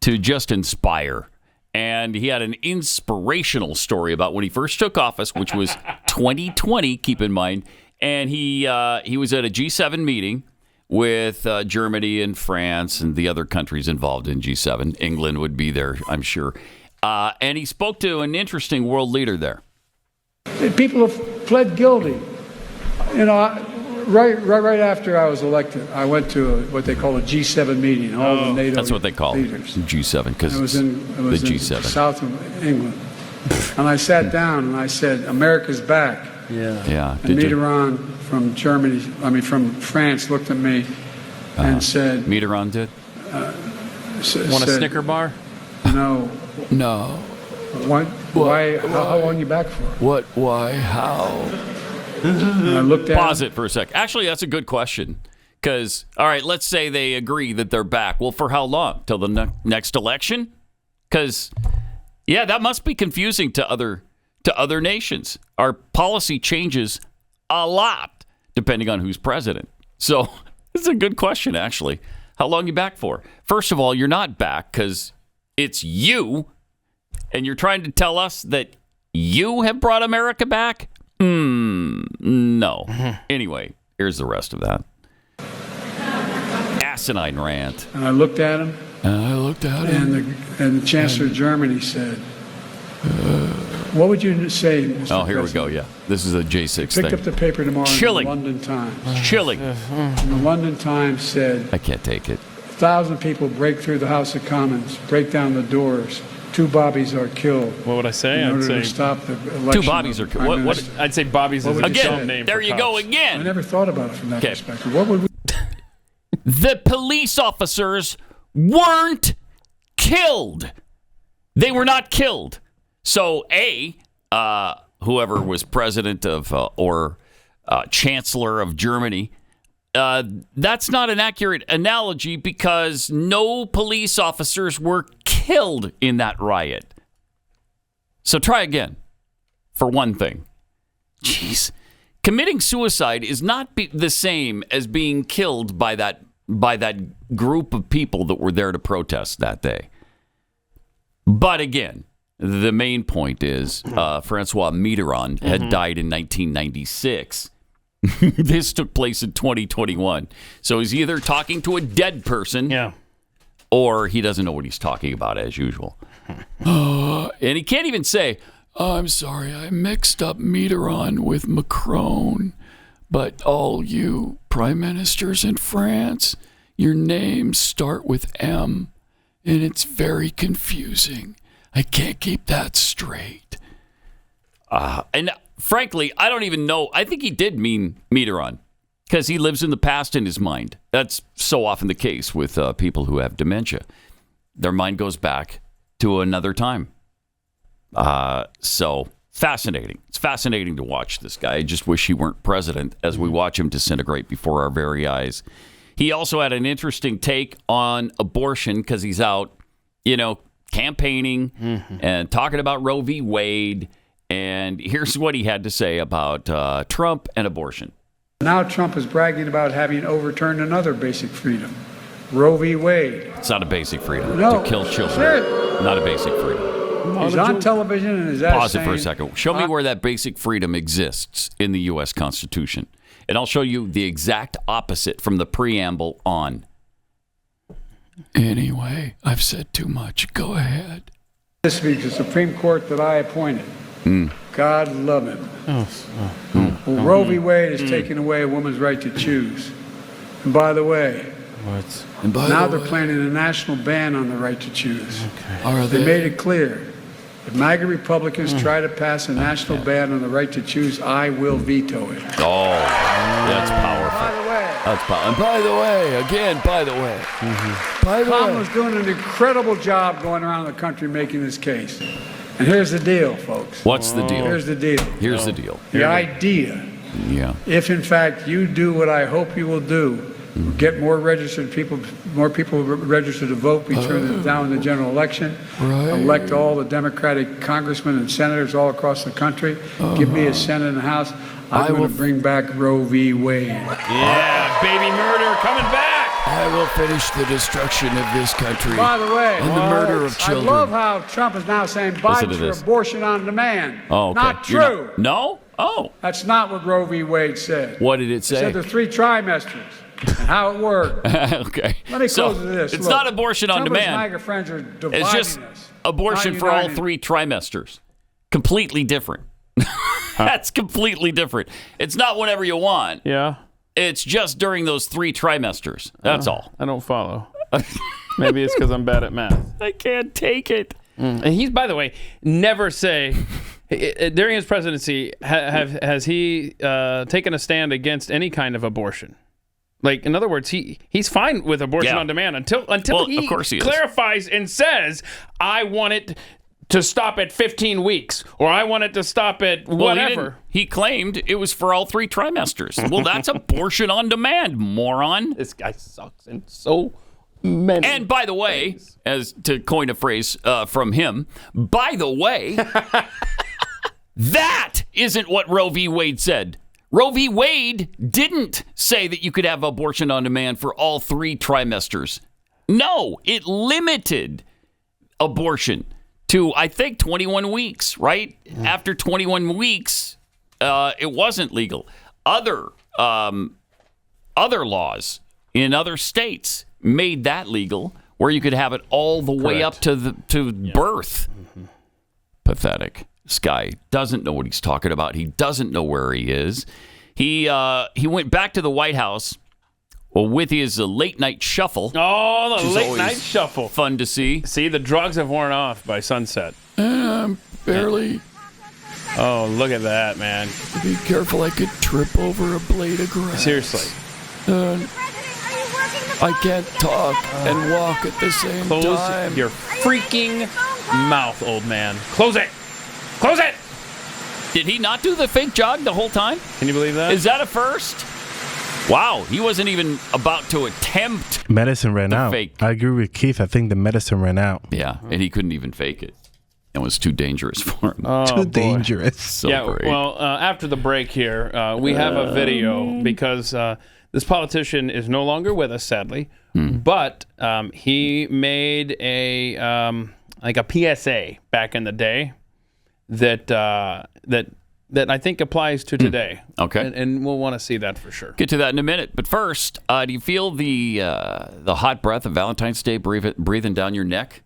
to just inspire. And he had an inspirational story about when he first took office, which was 2020, keep in mind. And he was at a G7 meeting with Germany and France and the other countries involved in G7. England would be there, I'm sure. And he spoke to an interesting world leader there. People have pled guilty. You know, right after I was elected, I went to what they call a G7 meeting. All the NATO That's what they call leaders. G7 because it was in G7, south of England. And I sat down and I said, "America's back." Yeah. And Mitterrand from from France, looked at me and said, "Mitterrand did. Want a Snicker bar?" No. What? Why? How long are you back for? What? Why? How? I looked at Pause it for a sec. Actually, that's a good question. Because, all right, let's say they agree that they're back. Well, for how long? Till the next election? Because, yeah, that must be confusing to other nations. Our policy changes a lot depending on who's president. So it's a good question, actually. How long are you back for? First of all, you're not back because it's you, and you're trying to tell us that you have brought America back? No. Anyway, here's the rest of that. Asinine rant. And I looked at him. And the Chancellor of Germany said, what would you say, Mr. Oh, here President? we go, yeah. This is a J6 Picked thing. up the paper tomorrow Chilling. in the London Times. Chilling. And the London Times said, I can't take it. 1,000 people break through the House of Commons, break down the doors. 2 bobbies are killed. What would I say? In I'd order say to stop the election. 2 bobbies are killed. What? I'd say bobbies is a dumb name. There for you cops. go again. I never thought about it from that perspective. What would we? The police officers weren't killed. They were not killed. So, whoever was president of or chancellor of Germany, that's not an accurate analogy because no police officers were killed in that riot. So try again, for one thing. Jeez. Committing suicide is not the same as being killed by that group of people that were there to protest that day. But again, the main point is Francois Mitterrand had died in 1996. This took place in 2021. So he's either talking to a dead person or he doesn't know what he's talking about as usual. And he can't even say, I'm sorry, I mixed up Mitterrand with Macron. But all you prime ministers in France, your names start with M, and it's very confusing. I can't keep that straight. And frankly, I don't even know. I think he did mean Mitterrand because he lives in the past in his mind. That's so often the case with people who have dementia. Their mind goes back to another time. So fascinating. It's fascinating to watch this guy. I just wish he weren't president as we watch him disintegrate before our very eyes. He also had an interesting take on abortion because he's out, campaigning and talking about Roe v. Wade. And here's what he had to say about Trump and abortion. Now Trump is bragging about having overturned another basic freedom, Roe v. Wade. It's not a basic freedom No, to kill children. shit. Not a basic freedom. He's on television and his ass Pause it for a saying, second. Show me where that basic freedom exists in the U.S. Constitution. And I'll show you the exact opposite from the preamble on. Anyway, I've said too much. Go ahead. This week, the Supreme Court that I appointed. God love him. Roe v. Wade is taking away a woman's right to choose. And by the way, now they're planning a national ban on the right to choose. They made it clear. If MAGA Republicans try to pass a national ban on the right to choose, I will veto it. Oh, that's powerful. By the way. That's powerful. And by the way, again, by the way. By the way. Kamala's doing an incredible job going around the country making this case. And here's the deal, folks. What's the deal? Here's the deal. Here's the deal. The idea, if in fact you do what I hope you will do, get more people registered to vote between now and the general election, elect all the Democratic congressmen and senators all across the country, give me a Senate and a House, I'm going to bring back Roe v. Wade. Yeah, baby murder coming back. I will finish the destruction of this country. By the way, and the murder of children. I love how Trump is now saying Biden's for abortion on demand. Oh, okay. Not true. No? Oh. That's not what Roe v. Wade said. What did it say? It said the 3 trimesters and how it worked. Okay. Let me close with this. It's Look, not abortion on Trump's demand. MAGA friends are dividing It's just us, abortion not for all uniting. 3 trimesters. Completely different. That's completely different. It's not whenever you want. Yeah. It's just during those 3 trimesters. That's all. I don't follow. Maybe it's because I'm bad at math. I can't take it. And he's, by the way, never say during his presidency has he taken a stand against any kind of abortion. Like, in other words, he's fine with abortion on demand until he, of course he is. clarifies and says, I want it to stop at 15 weeks, or I want it to stop at whatever. He claimed it was for all 3 trimesters. Well, that's abortion on demand, moron. This guy sucks in so many. And by the way, as to coin a phrase from him, by the way, that isn't what Roe v. Wade said. Roe v. Wade didn't say that you could have abortion on demand for all 3 trimesters. No, it limited abortion to, I think, 21 weeks, right? After 21 weeks, it wasn't legal. Other laws in other states made that legal, where you could have it all the way up to birth. Pathetic. This guy doesn't know what he's talking about. He doesn't know where he is. He went back to the White House with his late night shuffle. Oh, the late night shuffle. Fun to see. See, the drugs have worn off by sunset. Barely. Oh, look at that, man. Be careful, I could trip over a blade of grass. Seriously. I can't talk and walk at the same time. Close your freaking mouth, old man. Close it. Close it. Did he not do the fake jog the whole time? Can you believe that? Is that a first? Wow, he wasn't even about to attempt. Medicine ran out. Fake. I agree with Keith. I think the medicine ran out. Yeah, and he couldn't even fake it. It was too dangerous for him. Oh, too boy. dangerous. So yeah, great. well, after the break here, we have a video because this politician is no longer with us, sadly. But he made a PSA back in the day that I think applies to today. Okay, and we'll want to see that for sure. Get to that in a minute. But first, do you feel the hot breath of Valentine's Day breathing down your neck?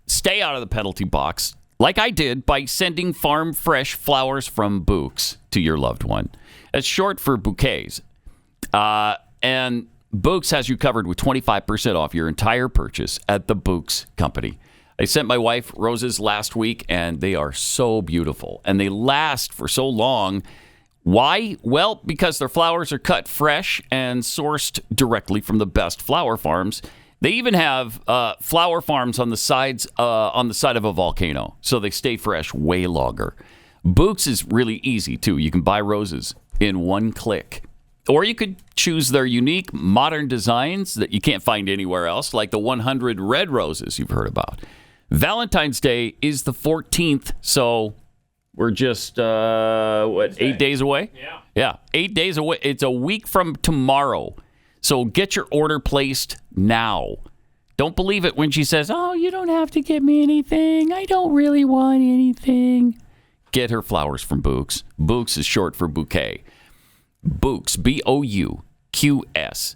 Stay out of the penalty box, like I did, by sending farm fresh flowers from Bouqs to your loved one. It's short for bouquets. And Bouqs has you covered with 25% off your entire purchase at the Bouqs Company. I sent my wife roses last week, and they are so beautiful. And they last for so long. Why? Well, because their flowers are cut fresh and sourced directly from the best flower farms. They even have flower farms on the side of a volcano, so they stay fresh way longer. Bouqs is really easy too. You can buy roses in one click, or you could choose their unique modern designs that you can't find anywhere else, like the 100 red roses you've heard about. Valentine's Day is the 14th, so we're just 8 days away? Yeah, 8 days away. It's a week from tomorrow. So get your order placed now. Don't believe it when she says, "Oh, you don't have to get me anything. I don't really want anything." Get her flowers from Bouqs. Bouqs is short for bouquet. Bouqs, Bouqs.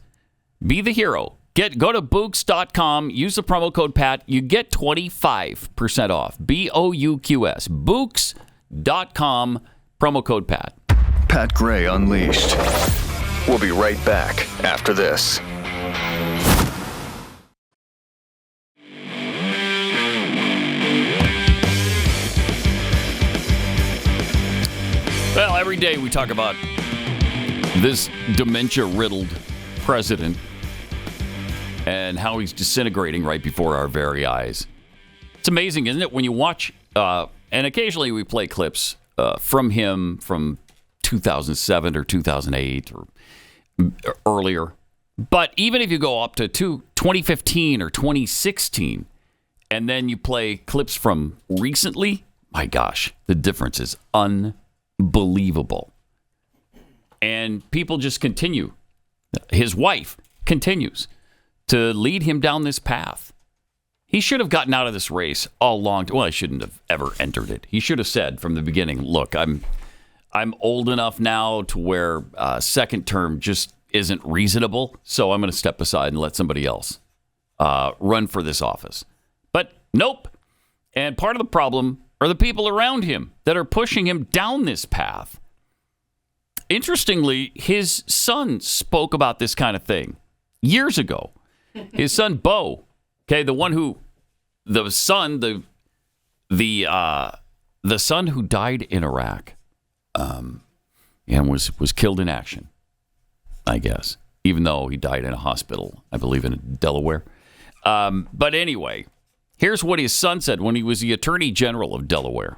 Be the hero. Go to Bouqs.com. Use the promo code PAT. You get 25% off. Bouqs. Bouqs.com. Promo code PAT. Pat Gray Unleashed. We'll be right back after this. Well, every day we talk about this dementia-riddled president and how he's disintegrating right before our very eyes. It's amazing, isn't it? When you watch, and occasionally we play clips from him from 2007 or 2008 or earlier. But even if you go up to 2015 or 2016, and then you play clips from recently, my gosh, the difference is unbelievable. And people just continue. His wife continues to lead him down this path. He should have gotten out of this race all along. Well, he shouldn't have ever entered it. He should have said from the beginning, look, I'm old enough now to where second term just isn't reasonable, so I'm going to step aside and let somebody else run for this office. But nope. And part of the problem are the people around him that are pushing him down this path. Interestingly, his son spoke about this kind of thing years ago. His son, Bo, okay, the son who died in Iraq, and was killed in action, I guess, even though he died in a hospital, I believe in Delaware. But anyway, here's what his son said when he was the Attorney General of Delaware.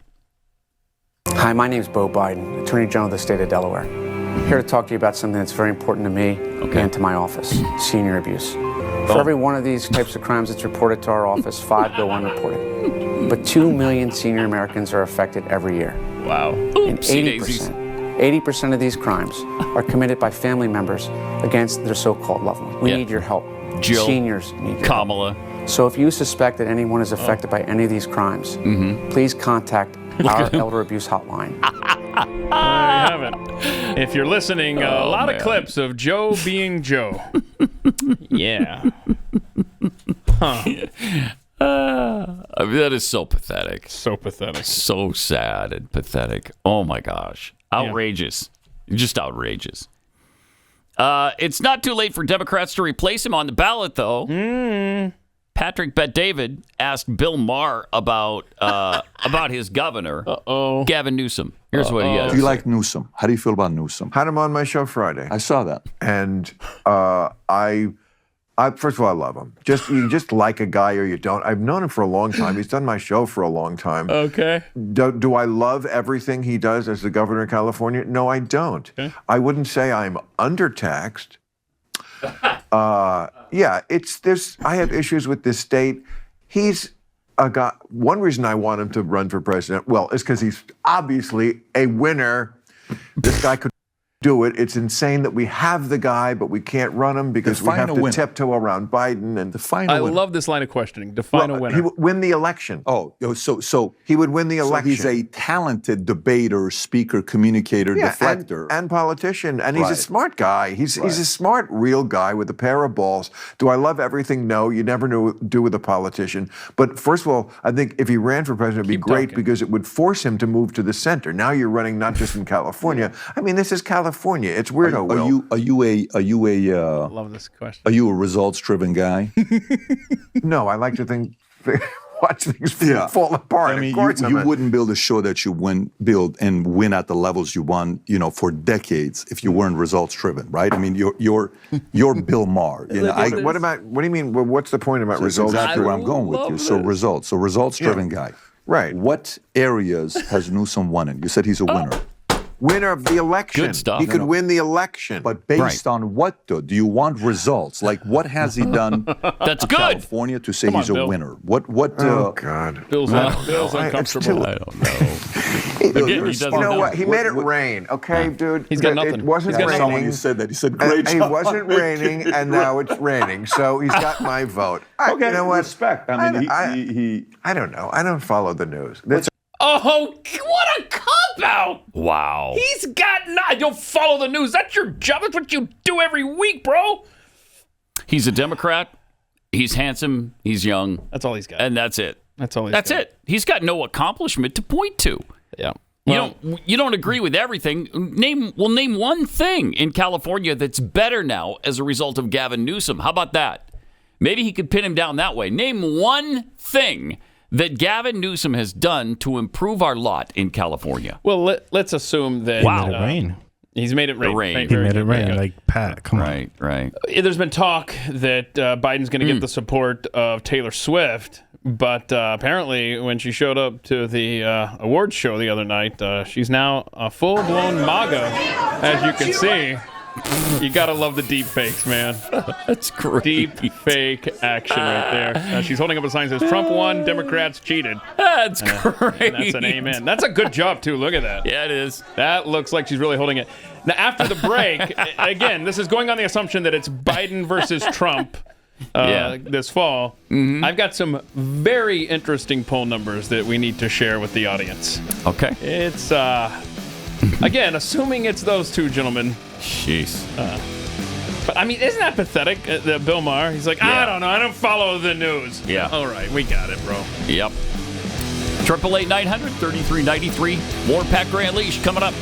Hi, my name is Bo Biden, Attorney General of the state of Delaware. I'm here to talk to you about something that's very important to me and to my office, senior abuse. For every one of these types of crimes that's reported to our office, 5 go unreported. But 2 million senior Americans are affected every year. Wow. And 80% of these crimes are committed by family members against their so-called loved one. We need your help. Jill, seniors need your Kamala. help. So if you suspect that anyone is affected by any of these crimes, please contact our elder abuse hotline. There you have it. If you're listening, a lot of clips of Joe being Joe. Yeah. Huh. I mean, that is so pathetic. So pathetic. So sad and pathetic. Oh, my gosh. Outrageous. Just outrageous. It's not too late for Democrats to replace him on the ballot, though. Patrick Bet-David asked Bill Maher about his governor, Gavin Newsom. Here's what he has. Do you like Newsom? How do you feel about Newsom? Had him on my show Friday. I saw that. And I first of all, I love him. You just like a guy or you don't. I've known him for a long time. He's done my show for a long time. Okay. Do I love everything he does as the governor of California? No, I don't. Okay. I wouldn't say I'm undertaxed. I have issues with this state. He's a guy. One reason I want him to run for president, well, is because he's obviously a winner. This guy could do it. It's insane that we have the guy, but we can't run him because we have to tiptoe around Biden and define I love this line of questioning. Define a winner. He would win the election. So he would win the election. He's a talented debater, speaker, communicator, deflector, and politician, and he's a smart guy. He's a smart, real guy with a pair of balls. Do I love everything? No, you never do with a politician. But first of all, I think if he ran for president, it'd be great because it would force him to move to the center. Now you're running not just in California. I mean, this is California. It's weirdo. Are you a I love this question. Are you a results-driven guy? No, I like to think. watch things fall apart. I mean, of course you wouldn't build a show that you build and win at the levels you won, for decades if you weren't results driven, right? I mean, you're Bill Maher. What do you mean? Well, what's the point about results? That's exactly where I'm going with you. So results driven guy. Right. What areas has Newsom won in? You said he's a winner. Winner of the election. Good stuff. He could win the election. But based on what, though? Do you want results? Like, what has he done That's to good. California to say he's a winner? What? Oh, God. Bill's uncomfortable. I don't know. Again, he doesn't know. What? He made it rain, okay, dude? He's got nothing. It wasn't raining. Someone who said that. He said, great job. It wasn't raining, and now it's raining. So he's got my vote. Okay, you know what? Respect. I mean, he I don't know. I don't follow the news. Oh, what a cop-out! Wow. He's got not. Don't follow the news. That's your job. That's what you do every week, bro. He's a Democrat. He's handsome. He's young. That's all he's got. And that's it. That's all. That's it. He's got no accomplishment to point to. Yeah. You don't agree with everything. Name one thing in California that's better now as a result of Gavin Newsom. How about that? Maybe he could pin him down that way. Name one thing that Gavin Newsom has done to improve our lot in California. Well, let's assume that He made it rain. He's made it rain. He made it rain. Like, Pat, come on. Right. There's been talk that Biden's going to get the support of Taylor Swift, but apparently when she showed up to the awards show the other night, she's now a full-blown MAGA, as you can see. You gotta love the deep fakes, man. That's great. Deep fake action right there. She's holding up a sign that says Trump won, Democrats cheated. That's great. And that's an amen. That's a good job, too. Look at that. Yeah, it is. That looks like she's really holding it. Now, after the break, again, this is going on the assumption that it's Biden versus Trump this fall. Mm-hmm. I've got some very interesting poll numbers that we need to share with the audience. Okay. It's, again, assuming it's those two gentlemen. Jeez. But, I mean, isn't that pathetic, Bill Maher? He's like, I don't know. I don't follow the news. Yeah. All right. We got it, bro. Yep. 888-900-3393. More Pat Gray Unleashed coming up.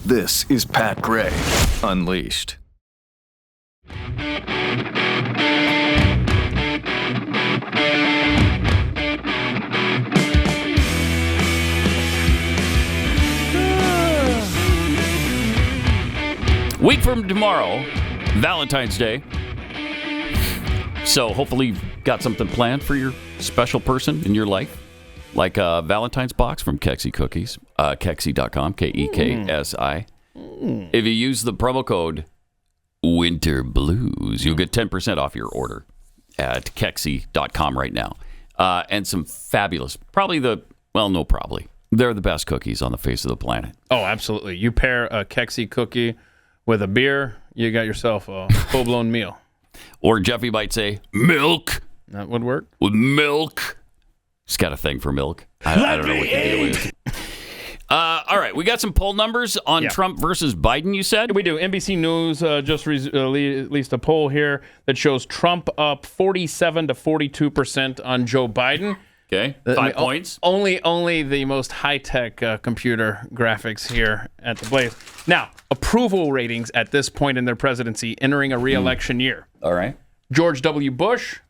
This is Pat Gray Unleashed. Week from tomorrow, Valentine's Day. So hopefully you've got something planned for your special person in your life, like a Valentine's box from Keksi Cookies, Keksi.com, K-E-K-S-I. If you use the promo code Winter Blues, you'll get 10% off your order at Keksi.com right now. And some fabulous, they're the best cookies on the face of the planet. Oh, absolutely. You pair a Keksi cookie with a beer, you got yourself a full-blown meal. Or Jeffy might say, milk. That would work. With milk. He's got a thing for milk. I don't know what the deal is. All right, we got some poll numbers on Trump versus Biden, you said? We do. NBC News just released a poll here that shows Trump up 47 to 42% on Joe Biden. Okay, 5 points. Only the most high-tech computer graphics here at the Blaze. Now, approval ratings at this point in their presidency, entering a re-election year. All right. George W. Bush,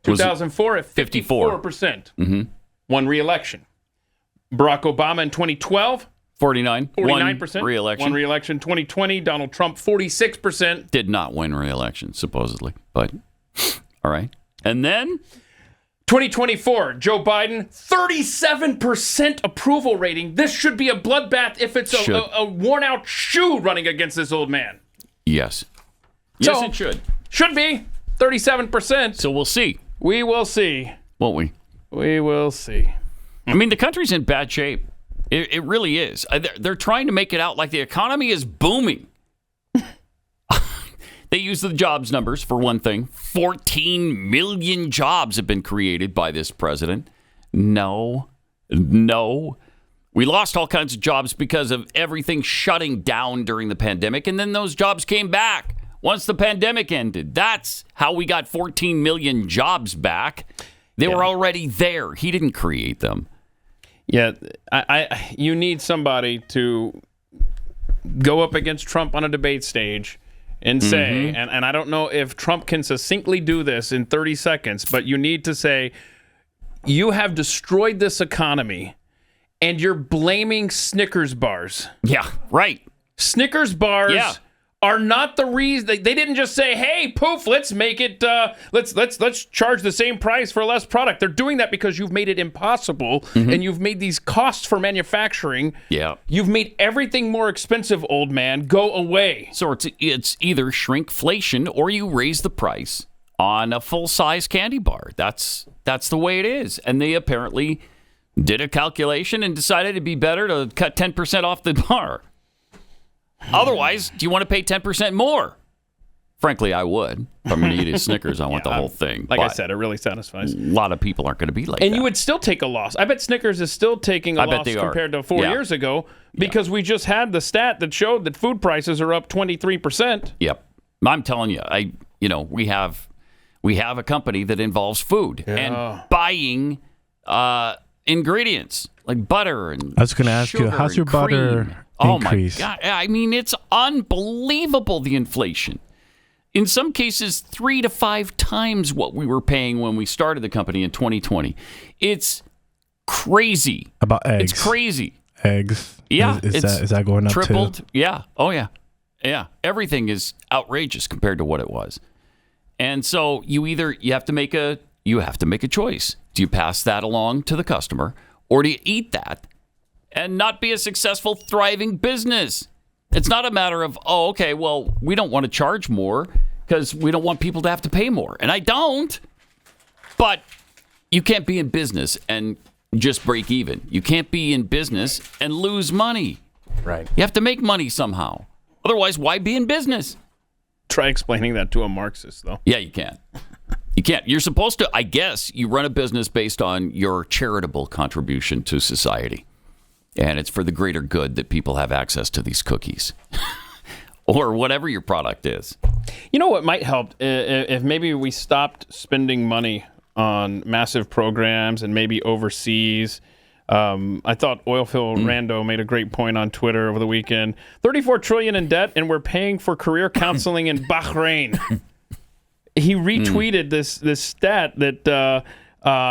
2004 at 54%. Mm-hmm. Won re-election. Barack Obama in 2012, 49%. One re-election. Won re-election. 2020, Donald Trump, 46%. Did not win re-election, supposedly. But, all right. And then 2024, Joe Biden, 37% approval rating. This should be a bloodbath if it's a worn-out shoe running against this old man. Yes. Yes, it should. Should be 37%. So we'll see. We will see. Won't we? We will see. I mean, the country's in bad shape. It really is. They're trying to make it out like the economy is booming. They use the jobs numbers, for one thing. 14 million jobs have been created by this president. No. We lost all kinds of jobs because of everything shutting down during the pandemic, and then those jobs came back once the pandemic ended. That's how we got 14 million jobs back. They were already there. He didn't create them. Yeah, you need somebody to go up against Trump on a debate stage and say, and I don't know if Trump can succinctly do this in 30 seconds, but you need to say, you have destroyed this economy, and you're blaming Snickers bars. Yeah, right. Snickers bars are not the reason. They didn't just say, hey, poof, let's make it, let's charge the same price for less product. They're doing that because you've made it impossible, and you've made these costs for manufacturing. Yeah. You've made everything more expensive, old man. Go away. So it's either shrinkflation or you raise the price on a full-size candy bar. That's the way it is. And they apparently did a calculation and decided it'd be better to cut 10% off the bar. Otherwise, do you want to pay 10% more? Frankly, I would. If I'm going to eat a Snickers, I want the whole thing. Like I said, it really satisfies. A lot of people aren't going to be like and that. you would still take a loss. I bet Snickers is still taking a loss compared to 4 years ago because we just had the stat that showed that food prices are up 23%. Yep. I'm telling you, we have a company that involves food and buying ingredients like butter and I was going to ask you, how's your butter increase? Oh my God. I mean, it's unbelievable, the inflation. In some cases, 3 to 5 times what we were paying when we started the company in 2020. It's crazy. About eggs. It's crazy. Eggs. Yeah. Is that going up tripled? too? Yeah. Oh, yeah. Yeah. Everything is outrageous compared to what it was. And so you have to make a choice. Do you pass that along to the customer, or do you eat that and not be a successful, thriving business? It's not a matter of, we don't want to charge more because we don't want people to have to pay more. And I don't. But you can't be in business and just break even. You can't be in business and lose money. Right. You have to make money somehow. Otherwise, why be in business? Try explaining that to a Marxist, though. Yeah, you can't. You can't. You're supposed to, I guess, you run a business based on your charitable contribution to society. And it's for the greater good that people have access to these cookies or whatever your product is. You know what might help? If maybe we stopped spending money on massive programs and maybe overseas. I thought Oilfield Rando made a great point on Twitter over the weekend. $34 trillion in debt, and we're paying for career counseling in Bahrain. He retweeted this stat that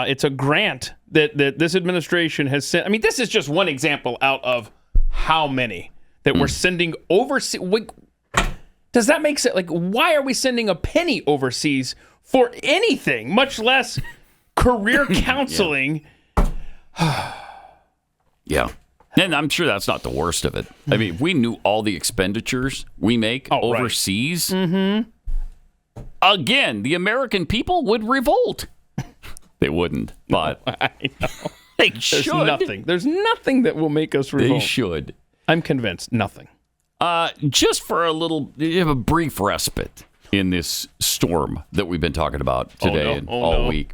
it's a grant that this administration has sent. I mean, this is just one example out of how many that we're sending overseas. Does that make sense? Like, why are we sending a penny overseas for anything, much less career counseling? Yeah. And I'm sure that's not the worst of it. I mean, if we knew all the expenditures we make overseas, again, the American people would revolt. They wouldn't, but I know. They should. There's nothing that will make us revolt. They should. I'm convinced. Nothing. Just for a brief respite in this storm that we've been talking about today and all week.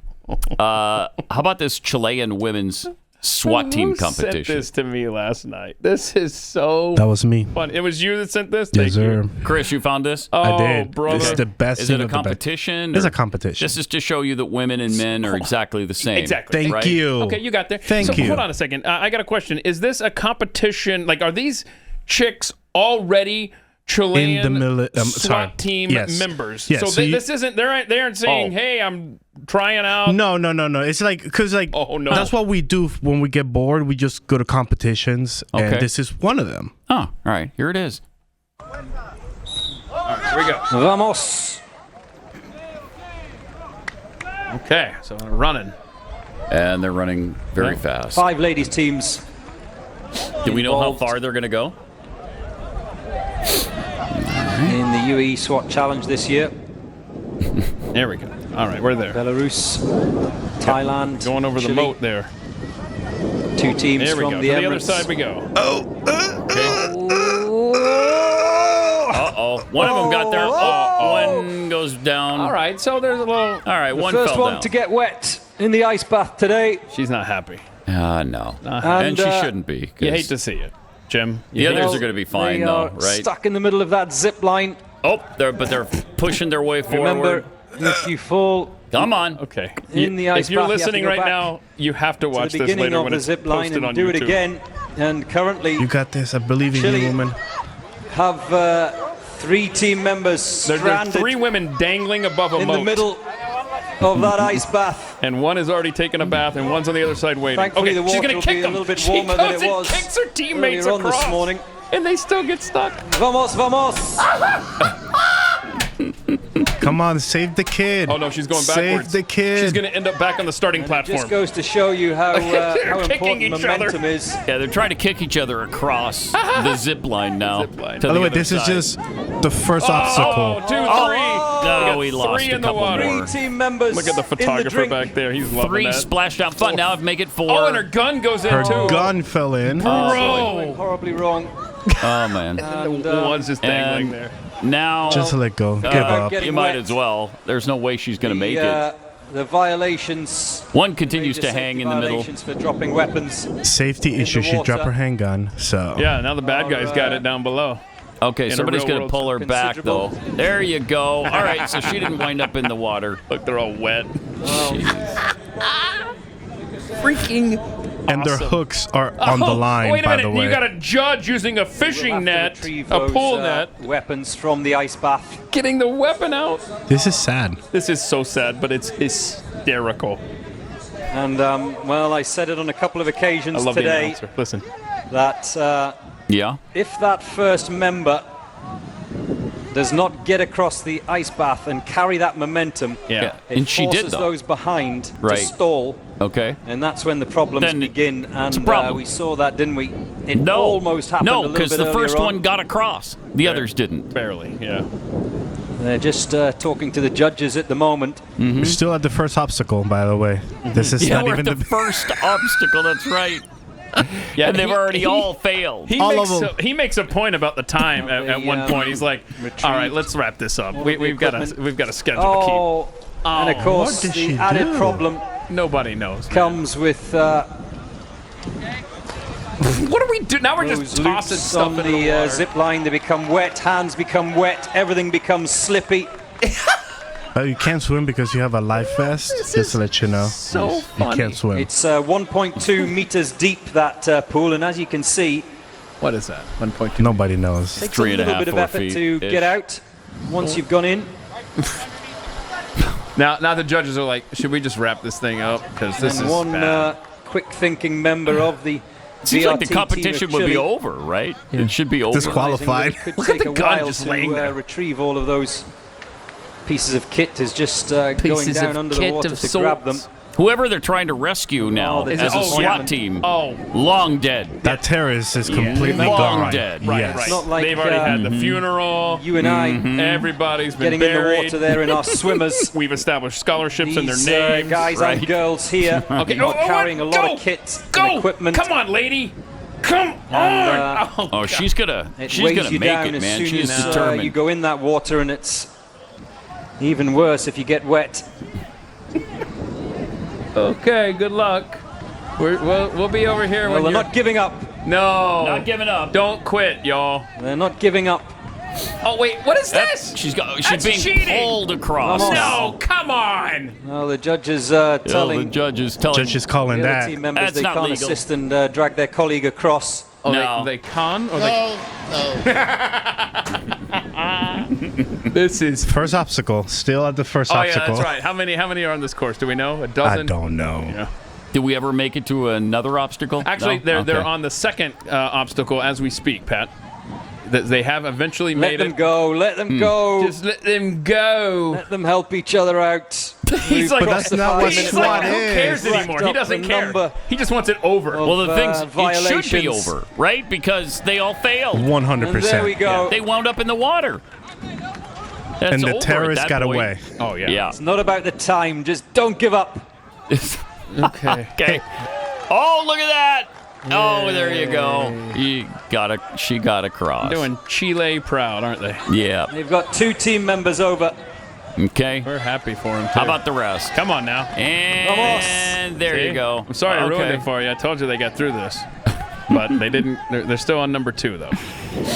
How about this Chilean women's SWAT team competition? Who sent this to me last night? This is so That was me. fun. It was you that sent this? Yes, Thank sir. you. Chris, you found this? I did. Brother. This is the best Is thing it a of the best. competition? It's or- a competition. This is to show you that women and men are exactly the same. Exactly. Thank right? you. Okay, you got there. Thank you. Hold on a second. I got a question. Is this a competition? Like, are these chicks already Chilean SWAT team members? Yes. So, this isn't. They aren't saying, "Hey, I'm trying out." No. It's like because that's what we do when we get bored. We just go to competitions, and this is one of them. Oh, all right. Here it is. All right, here we go. Vamos. Okay, so they're running. And they're running very fast. 5 ladies teams. Do we know how far they're going to go? In the UE SWAT Challenge this year. There we go. All right, we're there. Belarus, Thailand, Going over the Chile. moat there. 2 teams There we from go. the To Emirates. the other side we go. Uh-oh. One of them got there. One goes down. All right, so there's a little. All right, The one first fell one down. to get wet in the ice bath today. She's not happy. No. And, she shouldn't be. 'cause You hate to see it, Jim. The others are going to be fine, they though, are right? stuck in the middle of that zip line. Oh, they're pushing their way forward. Remember, if you fall Come on. Okay. in the ice If you're bath, you have to listening go right back now, you have to to watch the this beginning later of when the it's zip line posted and on do YouTube. it again. And currently You got this. I believe in Chile you, woman. have 3 team members There are stranded 3 women dangling above a in moat. the middle of that ice bath. And one has already taken a bath, and one's on the other side waiting. Thankfully, the she's water going will to be kick a them. little bit She warmer goes than it and was kicks her teammates earlier on across, this morning. and they still get stuck. Vamos, vamos! Come on, save the kid. Oh no, she's going Save backwards. the kid. She's going to end up back on the starting It platform. just goes to show you how kicking important each momentum other. is. Yeah, they're trying to kick each other across the zip line now. By the way, this is just the first obstacle. 2, 3. No, we lost 3 a in the couple water. more. 3 team members. Look at the photographer drink. back there. He's loving 3 that. splashed down fun. Now I've make it 4. Oh, and her gun goes in Her too. gun fell in. Going horribly wrong. Oh, man. And, the one's just dangling there. Now, Just let go. Give up. you might as well. There's no way she's going to make it. The violations. One continues major to hang safety in the middle. violations for dropping weapons. Safety issue. the She dropped water. her handgun. So Yeah, now the bad guy's got it down below. Okay, In a somebody's real going to world pull her back, though. There you go. All right, so she didn't wind up in the water. Look, they're all wet. Freaking and their hooks are on the line. Wait a by minute, the way, you got a judge using a fishing net, a pool net, weapons from the ice bath. getting the weapon out. this is sad. This is so sad, but it's hysterical. And well, I said it on a couple of occasions I love the today announcer. Listen. that Yeah. if that first member does not get across the ice bath and carry that momentum, Yeah. it And she did, forces though. those behind Right. to stall. Okay. And that's when the problems Then begin. it's a And problem. we saw that, didn't we? It No. almost happened a No, little because bit the earlier first on. one got across. The others didn't. Barely, yeah. They're just talking to the judges at the moment. We're still at the first obstacle, by the way. This is Yeah, not we're even at the first obstacle. That's right. Yeah, and they've already all failed. He makes a point about the time at one point. He's like, "All right, let's wrap this up. We've got a schedule to keep." And of course, the added problem nobody knows comes with what do we do now? We're just tossing stuff on into the the water. zip line. They become wet. Hands become wet. Everything becomes slippy. You can't swim because you have a life vest. Just to let you know, you can't swim. It's 1.2 meters deep, that pool, and as you can see, what is that? 1.2. Nobody knows. Takes a little bit of effort to get out once you've gone in. Now the judges are like, should we just wrap this thing up? Because this And is one bad. quick-thinking member of the Seems like the VRT team competition of would be Chile, over, right? It should be over. Disqualified. It could Look at take the a gun while just to laying there. retrieve all of those pieces of kit. Is just going Pieces down of under kit the water of to grab them. sorts. Whoever they're trying to rescue now Is as it- a oh, SWAT yeah. team, Oh, long dead. That terrorist is completely Long gone. dead. right, Yes. right. Not like, They've already had the funeral. You and I Everybody's been getting buried. in the water there in our swimmers. We've established scholarships in their These names. guys right. and girls here Okay, are carrying a lot go, of kit go. and equipment. Come on, lady. Come on. Oh, God. she's gonna It she's weighs gonna you make down it, as man. soon She's as determined. you go in that water, and it's even worse if you get wet. Okay, good luck. We'll be over here Well, when they're you're... not giving up. No. Not giving up. Don't quit, y'all. They're not giving up. Oh, wait. What is this? She's That's being cheating. pulled across. Vamos. No, come on. Well, the judges The telling judge is telling. Judge is calling the other that. team members That's they not can't legal. assist and drag their colleague across. Oh, No. they con? Or This is... First obstacle. Still at the first Oh, yeah, obstacle. that's right. How many are on this course? Do we know? A dozen? I don't know. Yeah. Did we ever make it to another obstacle? Actually, No? they're Okay. on the second obstacle as we speak, Pat. They have eventually Let made them it. go. Let them go. Just let them go. Let them help each other out. He's like, But that's not what he's SWAT like, who is. cares anymore? He Racked up doesn't the care. number He just wants it over. of, Well, the thing's it should be violations. over, right? Because they all failed. 100%. And there we go. They wound up in the water. That's And the over at terrorist that got point. away. Oh, yeah. Yeah. It's not about the time. Just don't give up. Okay. Okay. Oh, look at that. Oh, there you go. She got across. Doing Chile proud, aren't they? Yeah. They've got 2 team members over. Okay. We're happy for him, too. How about the rest? Come on now. And there See? you go. I'm sorry I ruined Okay. it for you. I told you they got through this. But they didn't. They're still on number 2, though.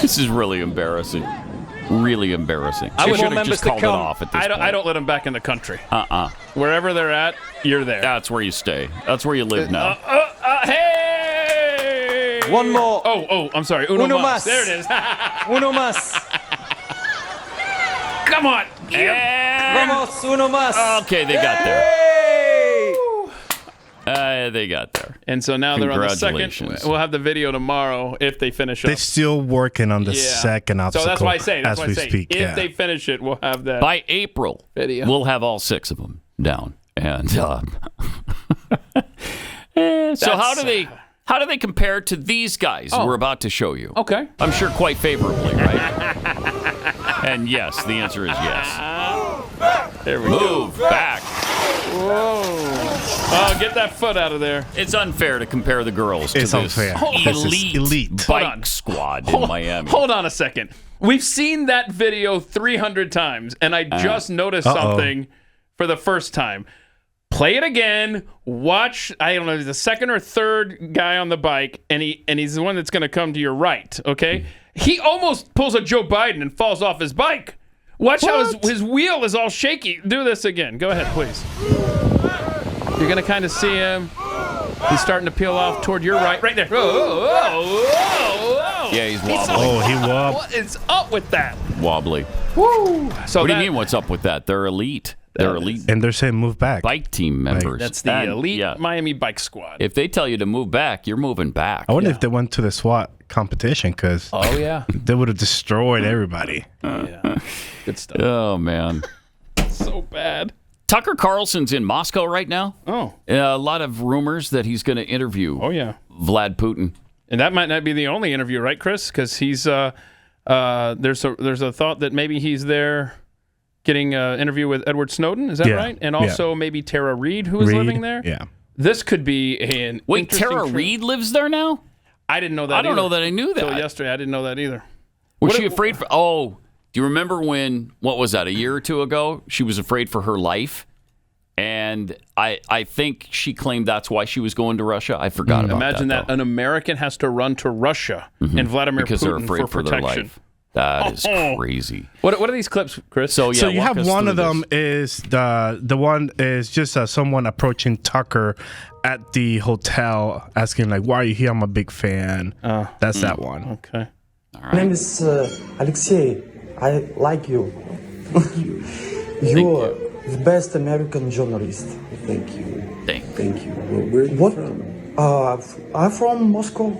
This is really embarrassing. Really embarrassing. I Two should more have members just to called it come. off at this I point. don't let them back in the country. Uh-uh. Wherever they're at, you're there. That's where you stay. That's where you live now. Hey! One more. Oh, I'm sorry. Uno Uno mas. mas. There it is. Uno más. Come on. Vamos, uno más. Okay, they got there. They got there. And so now they're on the second. We'll have the video tomorrow if they finish up. They're still working on the second obstacle. So that's why I say. That's why I say. Speak, if they finish it, we'll have that. By April, video. We'll have all 6 of them down. And so how do they compare to these guys we're about to show you? Okay. I'm sure quite favorably, right? And yes, the answer is yes. There we Move back. Whoa. Oh, get that foot out of there. It's unfair to compare the girls to It's this unfair. elite bike squad in Miami. Hold on a second. We've seen that video 300 times, and I just noticed something for the first time. Play it again. Watch, I don't know, the second or third guy on the bike, and he's the one that's going to come to your right, okay? He almost pulls a Joe Biden and falls off his bike. Watch how his wheel is all shaky. Do this again. Go ahead, please. You're going to kind of see him. He's starting to peel off toward your right. Right there. Yeah, he's wobbly. He wobbled. What is up with that? Wobbly. Woo. So what do you mean, what's up with that? They're elite. They're elite. And they're saying move back. Bike team members. That's the elite Miami bike squad. If they tell you to move back, you're moving back. I wonder if they went to the SWAT competition because they would have destroyed everybody. Yeah. Good stuff. Oh, man. So bad. Tucker Carlson's in Moscow right now. Oh. A lot of rumors that he's going to interview Vlad Putin. And that might not be the only interview, right, Chris? Because he's there's a thought that maybe he's there getting an interview with Edward Snowden. Is that right? And also maybe Tara Reid, who is living there. Yeah. This could be an Wait, Tara Reid lives there now? I didn't know that. I don't know that I knew that. Until yesterday, I didn't know that either. Was she afraid for? Oh, do you remember when? What was that? A year or two ago, she was afraid for her life, and I think she claimed that's why she was going to Russia. I forgot about Imagine that. that an American has to run to Russia and Vladimir because Putin they're afraid for their protection. life. That is crazy. What are these clips, Chris? So you have one of them is the one is just someone approaching Tucker at the hotel, asking like, "Why are you here? I'm a big fan." That's that one. Okay. All right. My name is Alexei. I like you. You're the best American journalist. Thank you. Thank you. Where are you from? I'm from Moscow.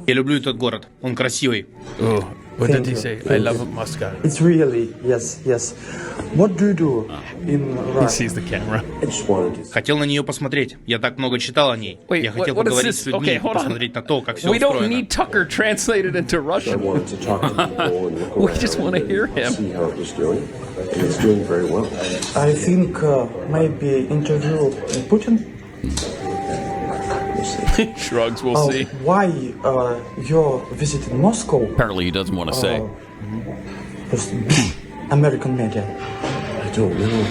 Я люблю этот город. Он красивый. What did he say? I love Moscow. It's really, yes. What do you do in Russia? He sees the camera. Хотел на нее посмотреть. Я так много читал о ней. Я хотел поговорить с людьми и посмотреть на то, как все We don't устроено. need Tucker translated into Russian. We just want to hear him. It's doing very well. I think maybe interview Putin. Shrugs, we'll see. Why you're visiting Moscow? Apparently he doesn't want to say. American media. I don't know.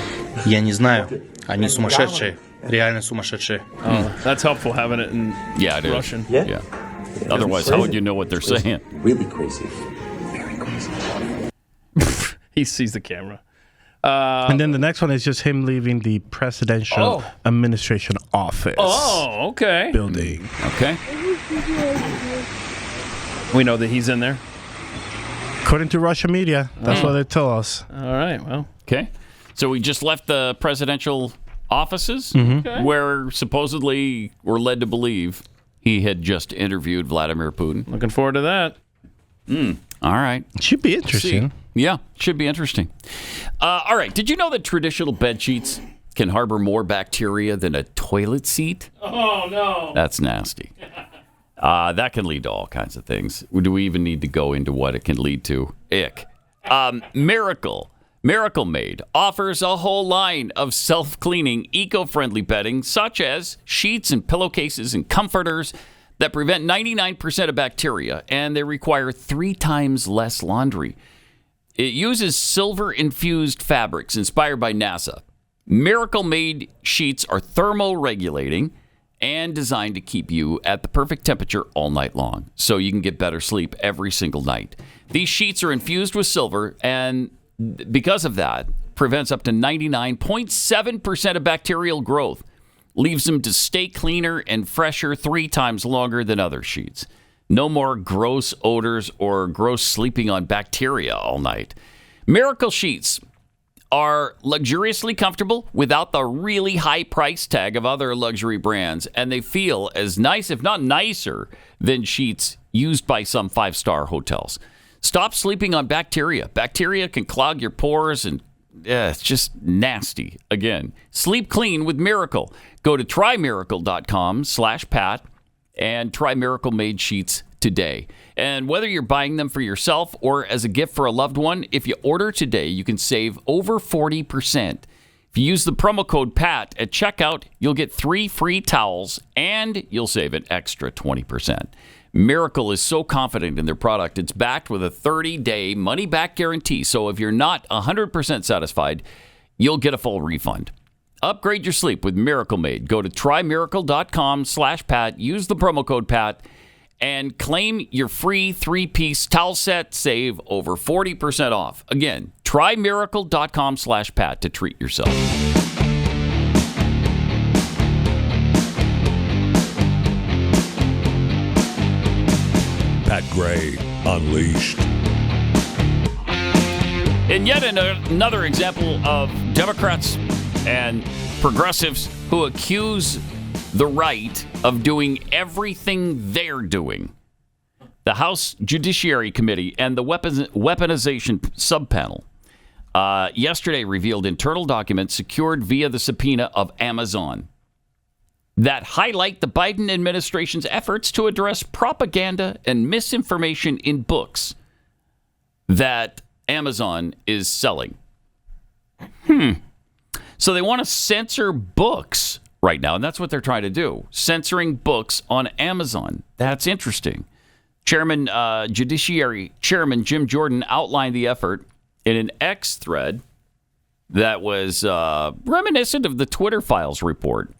Я не знаю. Они сумасшедшие. Реально сумасшедшие. That's helpful having it in Russian. Yeah. Otherwise, how would you know what they're saying? Really crazy. Very crazy. He sees the camera. And then the next one is just him leaving the presidential administration office. Oh, okay. Building. Okay. We know that he's in there. According to Russian media, that's what they tell us. All right, well. Okay. So we just left the presidential offices Okay. where supposedly we're led to believe he had just interviewed Vladimir Putin. Looking forward to that. All right. Should be interesting. Yeah, should be interesting. All right. Did you know that traditional bed sheets can harbor more bacteria than a toilet seat? Oh, no. That's nasty. That can lead to all kinds of things. Do we even need to go into what it can lead to? Ick. Miracle Made offers a whole line of self-cleaning, eco-friendly bedding, such as sheets and pillowcases and comforters that prevent 99% of bacteria, and they require 3 times less laundry. It uses silver-infused fabrics inspired by NASA. Miracle Made sheets are thermoregulating and designed to keep you at the perfect temperature all night long, so you can get better sleep every single night. These sheets are infused with silver, and because of that, prevents up to 99.7% of bacterial growth, leaves them to stay cleaner and fresher 3 times longer than other sheets. No more gross odors or gross sleeping on bacteria all night. Miracle sheets are luxuriously comfortable without the really high price tag of other luxury brands, and they feel as nice, if not nicer, than sheets used by some 5-star hotels. Stop sleeping on bacteria. Bacteria can clog your pores, and it's just nasty. Again, sleep clean with Miracle. Go to trymiracle.com/Pat and try Miracle Made sheets today. And whether you're buying them for yourself or as a gift for a loved one, if you order today, you can save over 40%. If you use the promo code PAT at checkout, you'll get 3 free towels and you'll save an extra 20%. Miracle is so confident in their product, it's backed with a 30-day money-back guarantee. So if you're not 100% satisfied, you'll get a full refund. Upgrade your sleep with Miracle Made. Go to trymiracle.com/Pat. Use the promo code PAT and claim your free 3-piece towel set. Save over 40% off. Again, trymiracle.com/Pat to treat yourself. Pat Gray Unleashed. And yet another example of Democrats and progressives who accuse the right of doing everything they're doing. The House Judiciary Committee and the Weaponization Subpanel yesterday revealed internal documents secured via the subpoena of Amazon that highlight the Biden administration's efforts to address propaganda and misinformation in books that Amazon is selling. So they want to censor books right now, and that's what they're trying to do, censoring books on Amazon. That's interesting. Judiciary Chairman Jim Jordan outlined the effort in an X thread that was reminiscent of the Twitter Files report.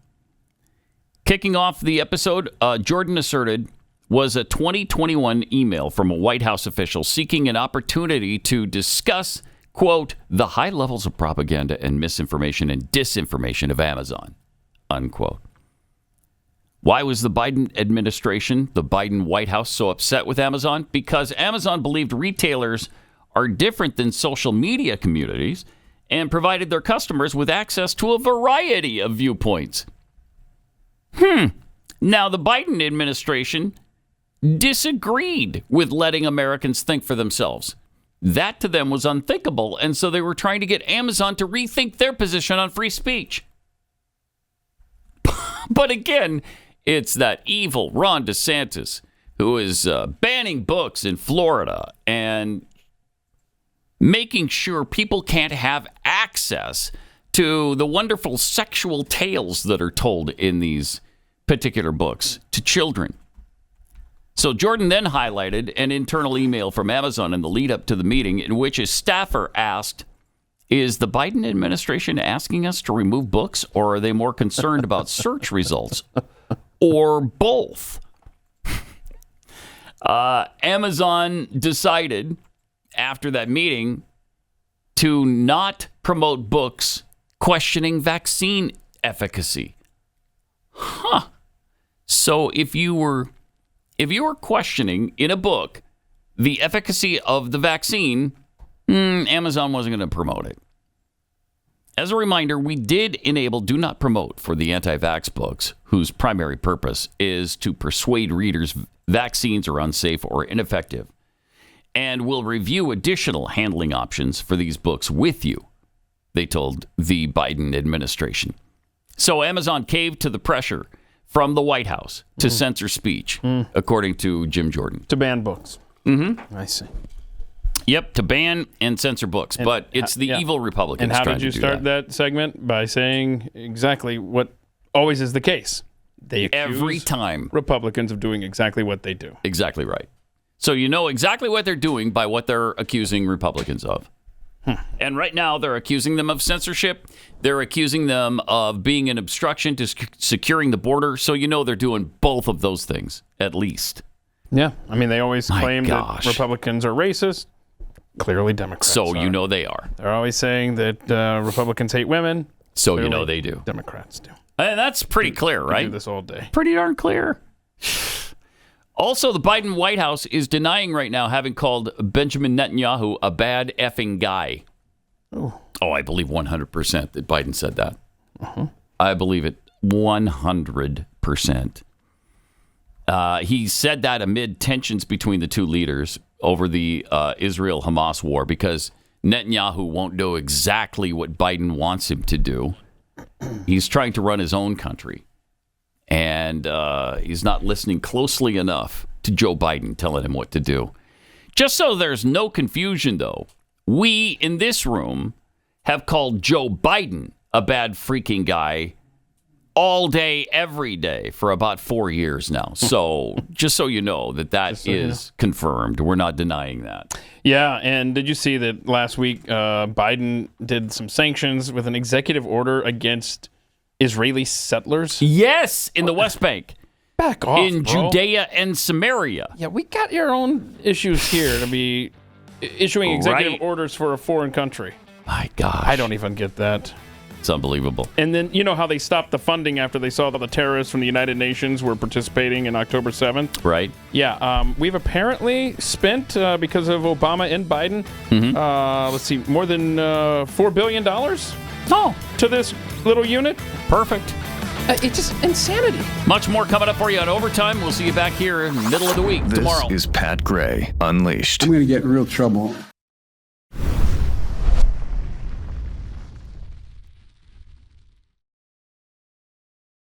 Kicking off the episode, Jordan asserted was a 2021 email from a White House official seeking an opportunity to discuss, quote, the high levels of propaganda and misinformation and disinformation of Amazon, unquote. Why was the Biden administration, the Biden White House, so upset with Amazon? Because Amazon believed retailers are different than social media communities and provided their customers with access to a variety of viewpoints. Now, the Biden administration disagreed with letting Americans think for themselves. That to them was unthinkable, and so they were trying to get Amazon to rethink their position on free speech. But again, it's that evil Ron DeSantis who is banning books in Florida and making sure people can't have access to the wonderful sexual tales that are told in these particular books to children. So Jordan then highlighted an internal email from Amazon in the lead up to the meeting in which a staffer asked, is the Biden administration asking us to remove books, or are they more concerned about search results, or both? Amazon decided after that meeting to not promote books questioning vaccine efficacy. So if you were questioning in a book the efficacy of the vaccine, Amazon wasn't going to promote it. As a reminder, we did enable Do Not Promote for the anti-vax books, whose primary purpose is to persuade readers vaccines are unsafe or ineffective, and will review additional handling options for these books with you, they told the Biden administration. So Amazon caved to the pressure from the White House to censor speech, according to Jim Jordan. To ban books. I see. Yep, to ban and censor books, but it's the evil Republicans And how trying did you to do start that segment? By saying exactly what always is the case. They accuse every time Republicans of doing exactly what they do. Exactly right. So you know exactly what they're doing by what they're accusing Republicans of. And right now they're accusing them of censorship. They're accusing them of being an obstruction to securing the border. So you know they're doing both of those things, at least. Yeah. I mean, they always claim that Republicans are racist. Clearly Democrats So are. you know they are. They're always saying that Republicans hate women. So Clearly you know they do. Democrats do. And that's pretty clear, right? They do this all day. Pretty darn clear. Also, the Biden White House is denying right now having called Benjamin Netanyahu a bad effing guy. Oh, I believe 100% that Biden said that. I believe it 100%. He said that amid tensions between the two leaders over the Israel-Hamas war because Netanyahu won't do exactly what Biden wants him to do. He's trying to run his own country. And he's not listening closely enough to Joe Biden telling him what to do. Just so there's no confusion, though, we in this room have called Joe Biden a bad freaking guy all day, every day for about 4 years now. So just so you know that is confirmed. We're not denying that. Yeah, and did you see that last week Biden did some sanctions with an executive order against Israeli settlers? Yes, in the West Bank. Back off, in bro. Judea and Samaria. Yeah, we got your own issues here to be issuing executive orders for a foreign country. My gosh. I don't even get that. It's unbelievable. And then, you know how they stopped the funding after they saw that the terrorists from the United Nations were participating in October 7th? Right. Yeah. We've apparently spent, because of Obama and Biden, let's see, more than $4 billion to this little unit. Perfect. It's just insanity. Much more coming up for you on Overtime. We'll see you back here in the middle of the week tomorrow. This is Pat Gray Unleashed. I'm going to get in real trouble